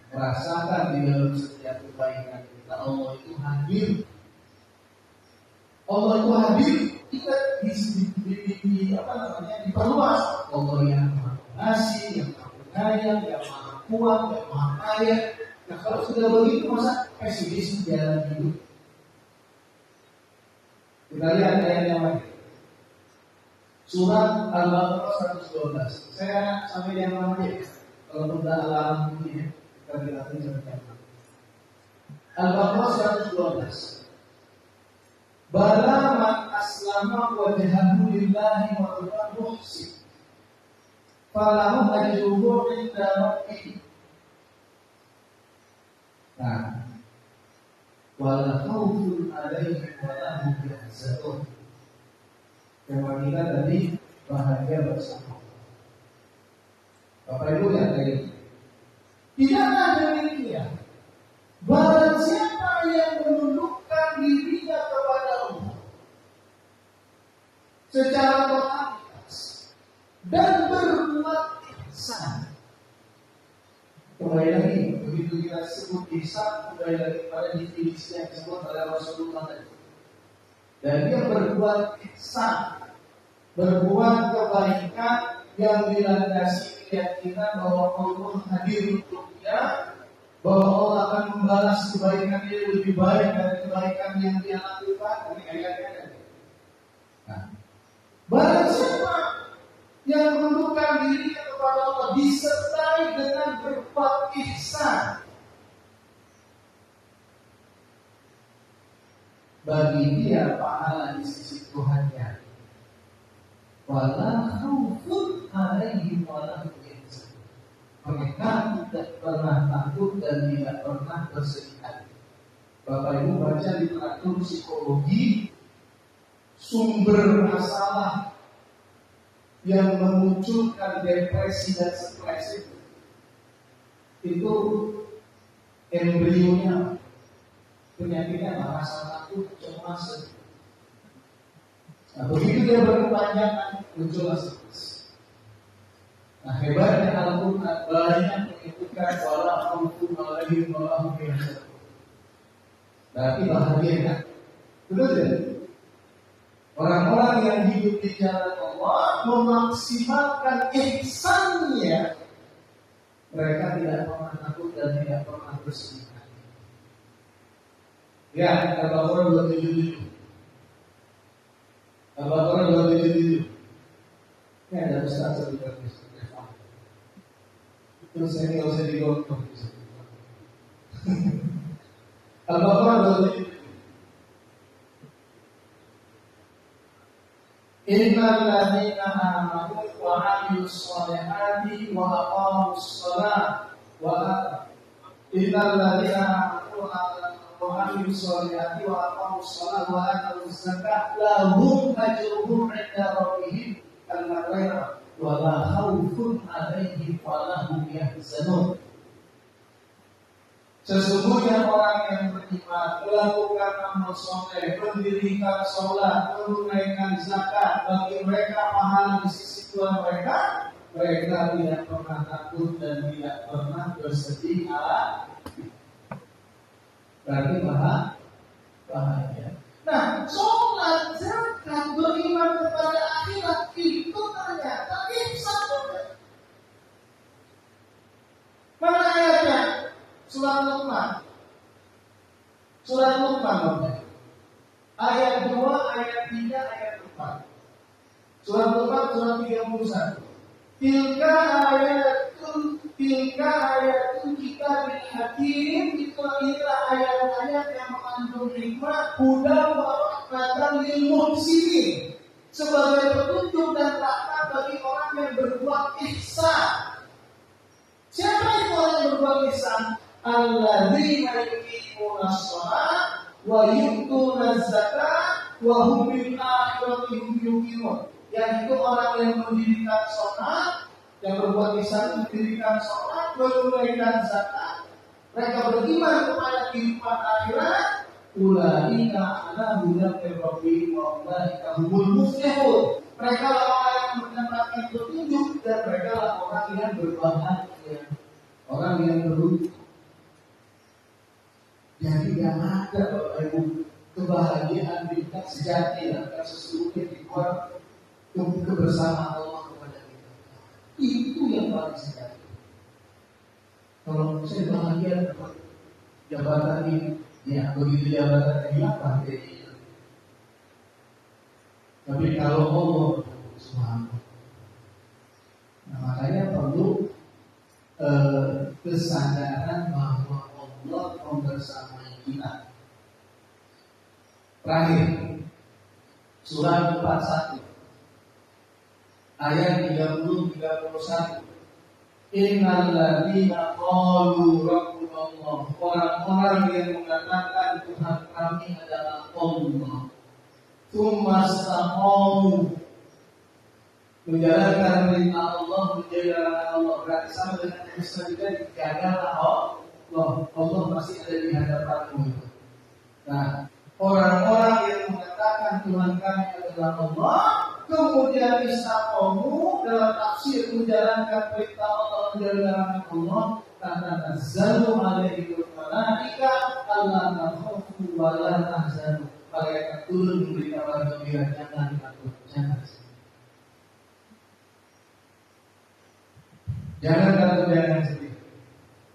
Rasakan di dalam setiap kebaikan kita, Allah itu hadir. Allah itu hadir. Kita diperluas. Allah yang maha ngasih, yang maha penyayang, yang maha kuat, yang maha kaya. Nah, kalau sudah begitu, masa pesimis jalan hidup? Kita lihat ayat yang lain. Surat Al-Baqarah 112. Saya sampai yang mana ya? Kalau sudah alam ini ya, kita lihatin sebentar. Al-Baqarah 112. Bala man aslama wajhahu lillahi wa huwa muhsin falahu ajruhu 'inda rabbih. Nah, wala khaufun 'alaihim wa la hum yahzanun. Tema kita tadi bahagia bersama. Bapak Ibu yang tadi tidaklah demikian. Barang siapa yang menundukkan dirinya kepada Allah secara totalitas dan berbuat ihsan. Kembali lagi, begitu kita sebut ihsan, kembali lagi pada definisi yang disebut oleh Rasulullah tadi. Dan dia berbuat ihsan, berbuat kebaikan yang dilandasi keyakinan bahwa Allah hadir untuk dia, bahwa Allah akan membalas kebaikan dia lebih baik dari kebaikan yang dia lakukan. Ini ayatnya. Nah, barang siapa yang menundukkan dirinya kepada Allah disertai dengan berbuat ihsan, bagi dia pahala di sisi Tuhannya. Wala khaufun 'alaihim wa la hum yahzanun. Mereka tidak pernah takut dan tidak pernah bersedih hati. Bapak Ibu baca literatur psikologi, sumber masalah yang memunculkan depresi dan stres itu embrionya penyakitnya rasa takut, cemas, sedih. Nah, begitu dia berkepanjangan muncullah stres. Nah, hebatnya Al-Quran banyak menyebutkan wala khaufun 'alaihim wa la hum yahzanun. Berarti bahagia kan? Betul tidak? Orang-orang yang hidup di jalan Allah memaksimalkan ihsannya, mereka tidak pernah takut dan tidak pernah bersedih. Ya, Al-Baqarah 277. Al-Baqarah 277. Ini ada Ustaz sebentar. Terus saya nggak usah digotong. Al-Baqarah 277. Innal ladzina amanu wa 'amilus shalihati wa aqamus shalah innal ladzina amanu wa 'amilus shalihati wa aqamus shalah wa atuz zakata lahum ajruhum 'inda rabbihim al-maghfirah wa la khaufun 'alaihim wa la hum yahzanun. Sesungguhnya orang yang beriman, melakukan amal soleh, mendirikan sholat, menunaikan zakat, bagi mereka pahala di sisi Tuhan mereka, mereka tidak pernah takut dan tidak pernah bersedih. Berarti bahagia. Nah, sholat, zakat, beriman kepada akhirat itu ternyata ihsan juga. Mana ayatnya? Surat Luqman. Surat Luqman. Ayat 2, ayat 3, ayat 4. Surat 4, surat 31. Tilka ayatul kitabil hakim. Itu adalah ayat-ayat yang mengandung hikmah, hudan wa rahmatan lil muhsinin, sebagai petunjuk dan rahmat bagi orang yang berbuat ihsan. Siapa itu orang yang berbuat ihsan? Alladzina yuqimunas shalah wa yu'tunaz zakat wa hum bil akhirati hum yuqinun. Yaitu orang yang mendirikan sholat, yang berbuat ihsan mendirikan sholat, menunaikan zakat, mereka beriman kepada kehidupan akhirat. Ulaika ala hudan min rabbihim wa ulaika humul muflihun. Mereka lah orang yang mendapatkan petunjuk dan mereka lah orang yang berbahagia, orang yang beruntung. Jadi tidak ada Bapak Ibu kebahagiaan bintang sejati dan sesungguhnya di luar kebersamaan Allah kepada kita. Itu yang paling sejati. Kalau saya bahagia dapat jabatan ini, ya begitu jabatan hilang pasti. Tapi kalau Allah Subhanahu, nah makanya perlu kesadaran bahwa Allah membersamai kita. Terakhir, surat 41 ayat 30-31. Innal ladzina qalu rabbunallah, orang-orang yang mengatakan Tuhan kami adalah Allah, tsumma istaqamu, menjalankan perintah Allah, menjalankan Allah, berarti sama dengan Islam juga dijagalah Allah, Allah masih ada di hadapanmu. Nah, orang-orang yang mengatakan Tuhan kami adalah Allah, kemudian istaqamu dalam tafsir menjalankan perintah Allah, menjalankan Allah, karena nazzalu alaihimul malaika alla takhafu wa la tahzanu. Malaikat turun memberi kabar gembira, jangan takut, jangan sedih.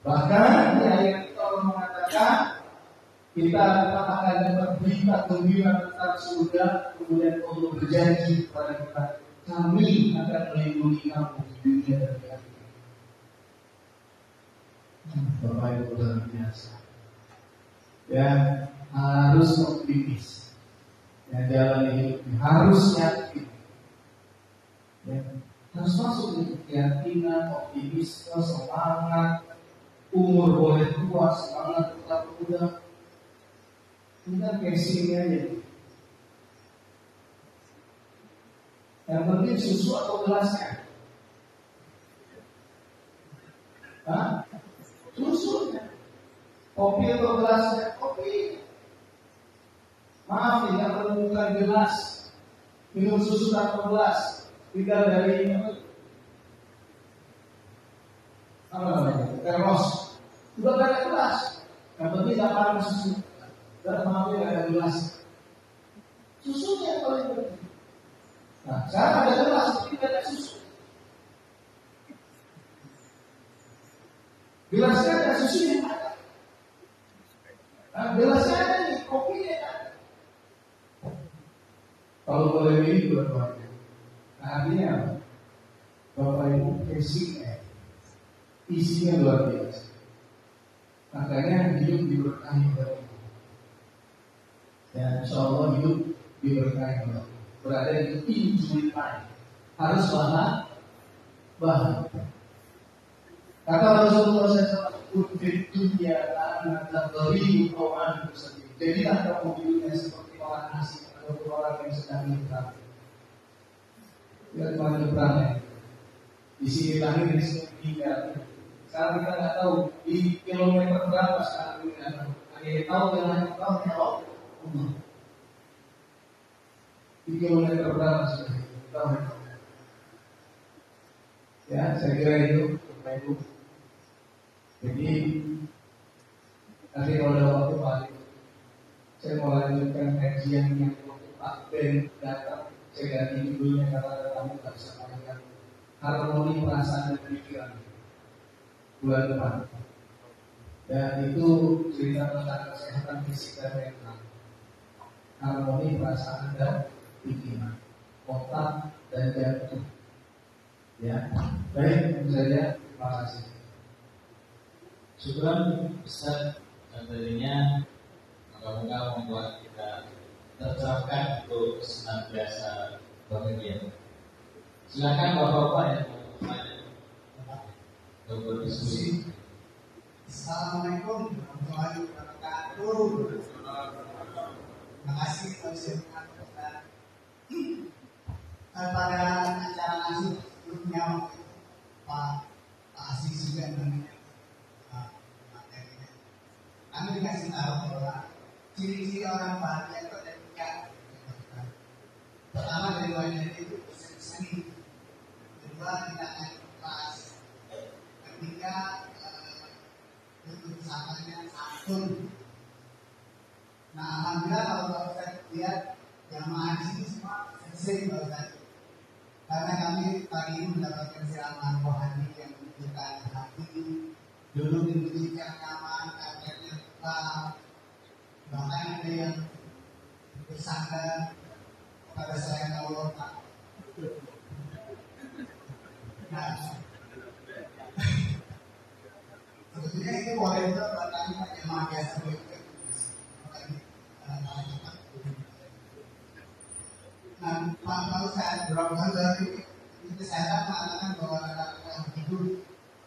Bahkan di ayat itu Allah mengatakan kita akan dapat berita gembira tentang surga. Kemudian Allah berjanji kepada kita, kami akan melindungi kamu di dunia dan di akhirat. Bapak Ibu luar biasa. Ya, harus optimis. Ya, jalan hidup harus yakin. Ya, harus masuk di keyakinan, optimisme, semangat. Umur boleh tua, semangat tetap muda. Kita casingnya aja. Yang penting susu atau gelasnya? Hah? Susunya. Kopi atau gelasnya? Kopi. Maaf, tidak menemukan gelas. Minum susu tanpa gelas. Tidak dari apa namanya? Termos. Sudah tidak ada gelas. Yang penting tidak pakai susu. Dan maaf, tidak ada gelas. Susunya yang paling penting. Nah, sekarang ada gelas, tapi tidak ada susu. Gelasnya ada, susunya ada. Nah, gelasnya ada nih, kopinya ada. Kalau boleh milih dua-duanya. Nah, artinya apa? Bapak Ibu casingnya, isinya luar biasa. Makanya hidup diberkahi oleh Allah. Ya, insya Allah hidup diberkahi oleh Allah. Berada di injury time, harus bahan. Kata Rasulullah SAW, dunia anak terdiri orang sendiri. Jadilah kamu di dunia seperti orang asing atau orang yang sedang nyebrang. Lihat orang nyebrang ya. Di sini lahir, di sini tinggal. Sekarang kita nggak tahu di kilometer berapa sekarang ini. Hanya tahu yang hanya tahu ya Allah. Di kilometer berapa sudah tahu? Ya, saya kira itu Bapak Ibu. Jadi nanti kalau ada waktu balik, saya mau lanjutkan kajian yang untuk Pak Ben datang. Saya ganti judulnya karena kamu tak bisa mainkan harmoni perasaan dan pikiran bulan depan. Dan itu cerita tentang kesehatan fisik dan mental, harmoni perasaan dan pikiran. otak, dan jantung. Ya, baik tentu saja. Terima kasih. Syukuran Ustaz materinya, moga-moga membuat kita tercerahkan untuk senantiasa berkegiatan. Silakan bapak-bapak yang mau bertanya atau berdiskusi. Assalamualaikum warahmatullahi wabarakatuh. Terima kasih Ustaz. Pada acara nasi sebelumnya Pak Aziz juga namanya materinya. Kami dikasih tahu bahwa ciri-ciri orang bahagia itu ada tiga. Pertama dari wajahnya itu seni. Kedua tidak akan keras. Ketiga bentuk sampahnya santun. Nah, alhamdulillah kalau Ustaz lihat yang mengaji semua selesai Pak Ustaz. Karena kami pagi ini mendapatkan siraman rohani yang menunjukkan hati, duduk di meja yang nyaman, kamarnya lengkap, bahkan ada yang bersandar kepada saya Allah Pak. Nah, sebetulnya itu boleh juga buat kami jemaah biasa begitu. Nah, Pak Ustaz, beberapa dari kesehatan mengatakan bahwa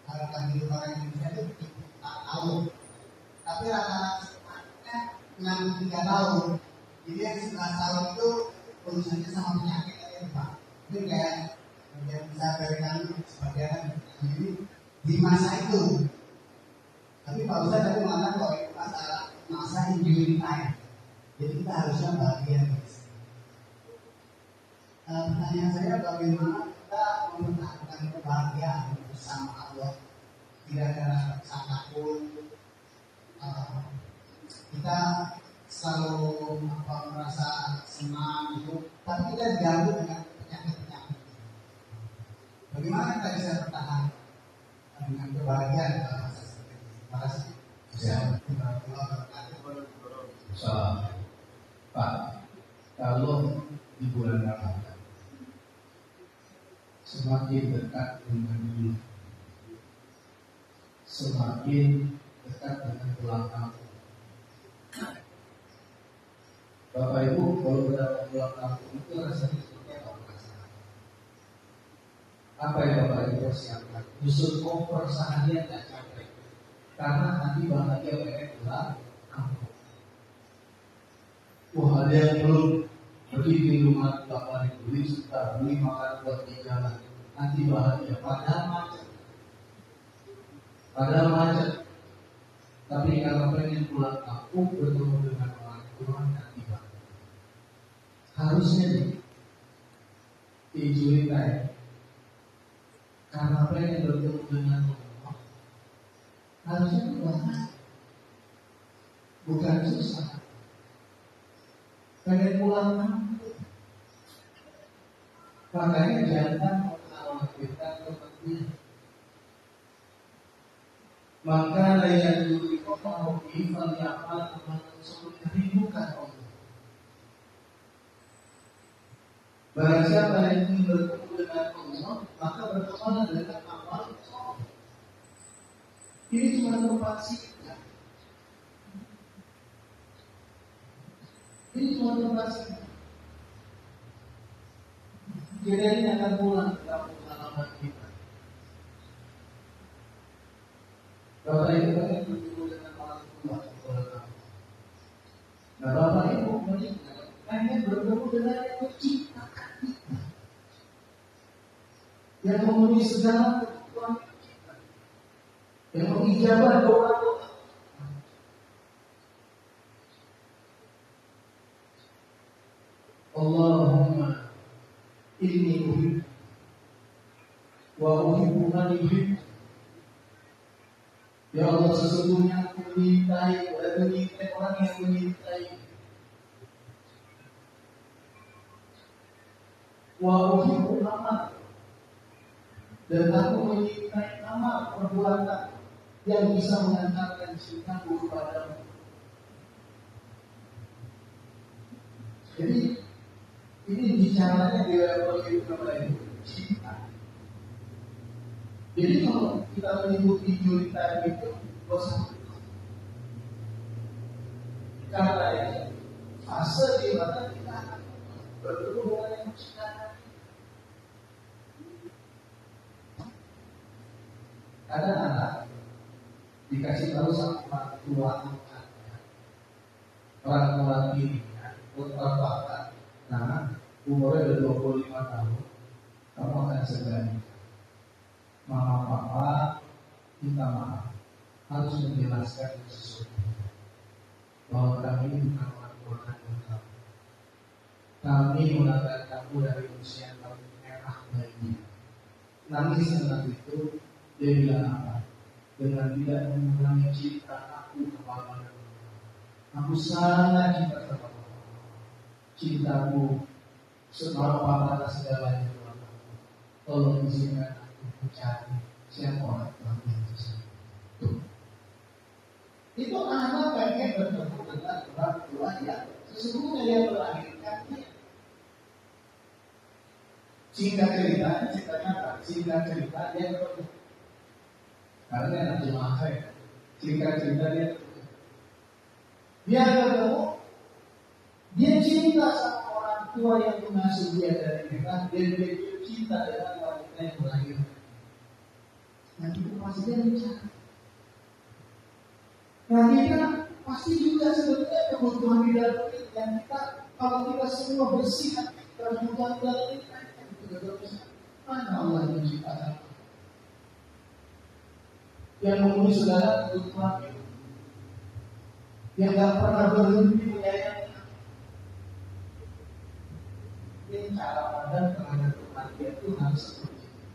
harapan hidup orang Indonesia itu 4 tahun. Tapi rata-rata 63 tahun. Jadi yang 11 tahun itu urusannya sama penyakit aja Pak. Ini kayak yang bisa dari kami sebagian ini di masa itu. Tapi Pak Ustaz tadi mengatakan bahwa itu masa injury time. Jadi kita harusnya bahagia. Pertanyaan saya, bagaimana kita mempertahankan kebahagiaan bersama Allah? Tidak ada siapapun. Kita selalu merasa senang gitu, tapi kita diganggu dengan penyakit-penyakit. Bagaimana kita bisa bertahan dengan kebahagiaan dalam masa seperti ini? Terima kasih. Pak, kalau di bulan Ramadan semakin dekat dengan diri, semakin dekat dengan pulang kampung. Bapak Ibu kalau berada pulang kampung itu rasanya seperti apa? Apa yang Bapak Ibu persiapkan? Justru koper seharian tidak capek, karena nanti bahagia pengen pulang kampung. Wah, ada yang belum pergi di rumah Bapak beli sudah beli makan buat di jalan, nanti bahagia. Padahal macet. Tapi kalau pengen pulang kampung bertemu dengan orang tua nanti bahagia. Harusnya dicurigai. Karena pengen bertemu dengan Allah, harusnya bahagia, bukan susah. Pengen pulang kampung. Makanya jangan mengkhawatirkan kepentingan. Maka layan dulu mau ifal yaman teman-teman rindukan Allah. Barang siapa yang ingin bertemu dengan Allah, maka bertemu dengan amal soleh. Ini cuma tempat singgah. Ini cuma tempat singgah. Jadi ini akan pulang ke kampung halaman kita. Bapak Ibu pengen bertemu dengan orang tua sekolah kamu. Nah, Bapak Ibu pengen bertemu dengan yang menciptakan kita, yang memenuhi segala kebutuhan kita, yang mengijabah doa-doa. Allahumma inni uhibbu wa uhibbu man yuhibbu. Ya Allah, sesungguhnya aku menyintai orang yang menyintai. Wa uhibbu amal, dan aku menyintai amal perbuatan yang bisa mengantarkan cintaku kepadamu. Jadi Ini bicaranya di level itu cinta. Jadi kalau kita menyebut injury itu dosa. Karena ini fase di mana kita bertemu dengan yang menciptakan. Ada anak dikasih tahu sama orang tua dirinya, orang bapak, nah umurnya udah 25 tahun, kamu akan segera nikah. Mama papa minta maaf, harus menjelaskan sesuatu bahwa kami bukan orang tua kandung kamu. Kami menganggap kamu dari usia kamu merah bayi. Nangis anak itu, dia bilang apa? Dengan tidak mengurangi cinta aku kepada kamu. Aku sangat cinta sama kamu. Cintaku seberapa pada segalanya kepada kamu. Tolong izinkan aku mencari siapa orang yang bisa. Itu anak pengen bertemu dengan orang tua yang sesungguhnya dia melahirkan dia. Singkat cerita dia ketemu. Karena anak jemaah saya, singkat cerita dia ketemu. Dia ketemu, dia cinta sama orang tua yang mengasuh dia dari mereka, dan dia cinta dengan wanita yang melahirkan. Nah itu pasti dia bicara. Nah kita pasti juga sebenarnya kebutuhan di dalam ini yang kita, kalau kita semua bersih kebutuhan dalam ini kan itu tidak bisa. Mana Allah yang menciptakan yang memenuhi segala kebutuhan itu, yang tak pernah berhenti menyayangi. Ini cara pandang terhadap kematian itu harus seperti itu.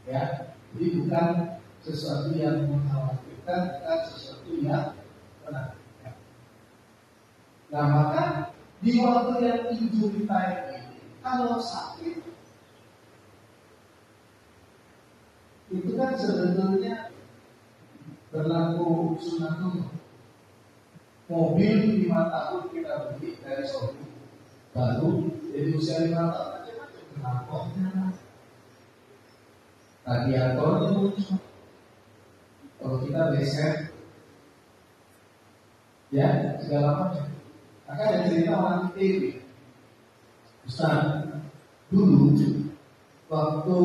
Ya, jadi bukan sesuatu yang mengkhawatirkan, bukan sesuatu yang benar. Ya. Nah maka di waktu yang injury time ini, kalau sakit itu kan sebetulnya berlaku sunatullah. Mobil 5 tahun kita beli dari Shopee, baru jadi usia 5 tahun macam-macam, knalpotnya, radiatornya muncul. Kalau kita beser, ya segala macam. Maka ada cerita orang TV. Ustaz, dulu waktu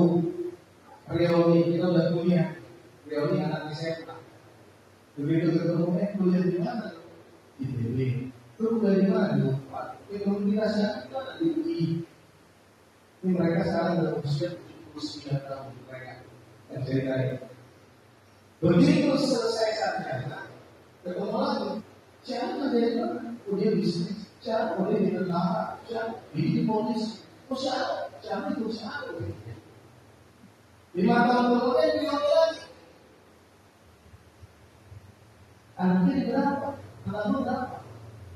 reuni kita udah kuliah, reuni anak SMA. Begitu ketemu kuliah di mana? Di ITB. Terus dari mana? Di Unpad. Komunitas yang ada di UI. Ini mereka sekarang berusia 79 tahun mereka. Yang cerita ini. Begitu selesai sarjana, ketemu lagi. Siapa dari mana? Dia bisnis, siapa dia di tentara, siapa di polisi, siapa itu siapa? 5 tahun kemudian dia lagi. Anaknya berapa? Anaknya berapa?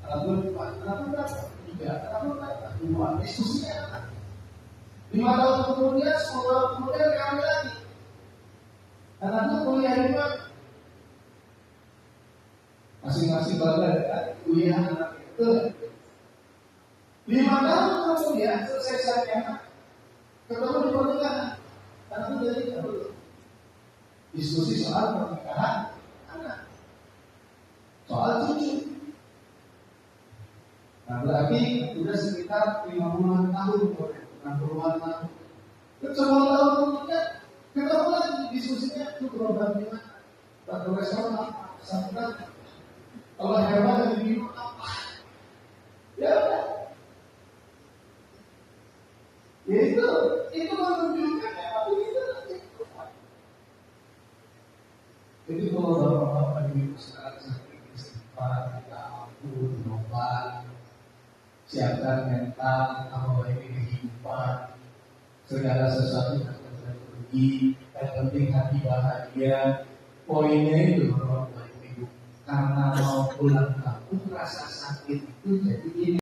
Anaknya berapa? 3, anaknya berapa? 2. Diskusinya apa? 5 tahun kemudian, 10 tahun kemudian kami lagi. Anaknya kuliah di mana? Masing-masing bangga dengan kuliah anak itu. 5 tahun kemudian selesai sarjana, ketemu di pernikahan. Anaknya dari dulu. Diskusi soal pernikahan anak. Soal cucu. Nah berarti sudah sekitar 50-an tahun, 60-an tahun. Semua tahun kemudian ketemu lagi diskusinya itu berobat gimana? Batu restoran apa? Sampai kalau hewan yang minum apa? Ya udah. Ya itu menunjukkan memang begitu nanti. Jadi kalau bapak-bapak ibu sekarang sakit istighfar, kita ampun, berobat, siapkan mental, apa ini kehidupan, segala sesuatu yang akan pergi, yang penting hati bahagia. Poinnya itu bapak-bapak ibu, karena mau pulang kampung rasa sakit itu jadi ini.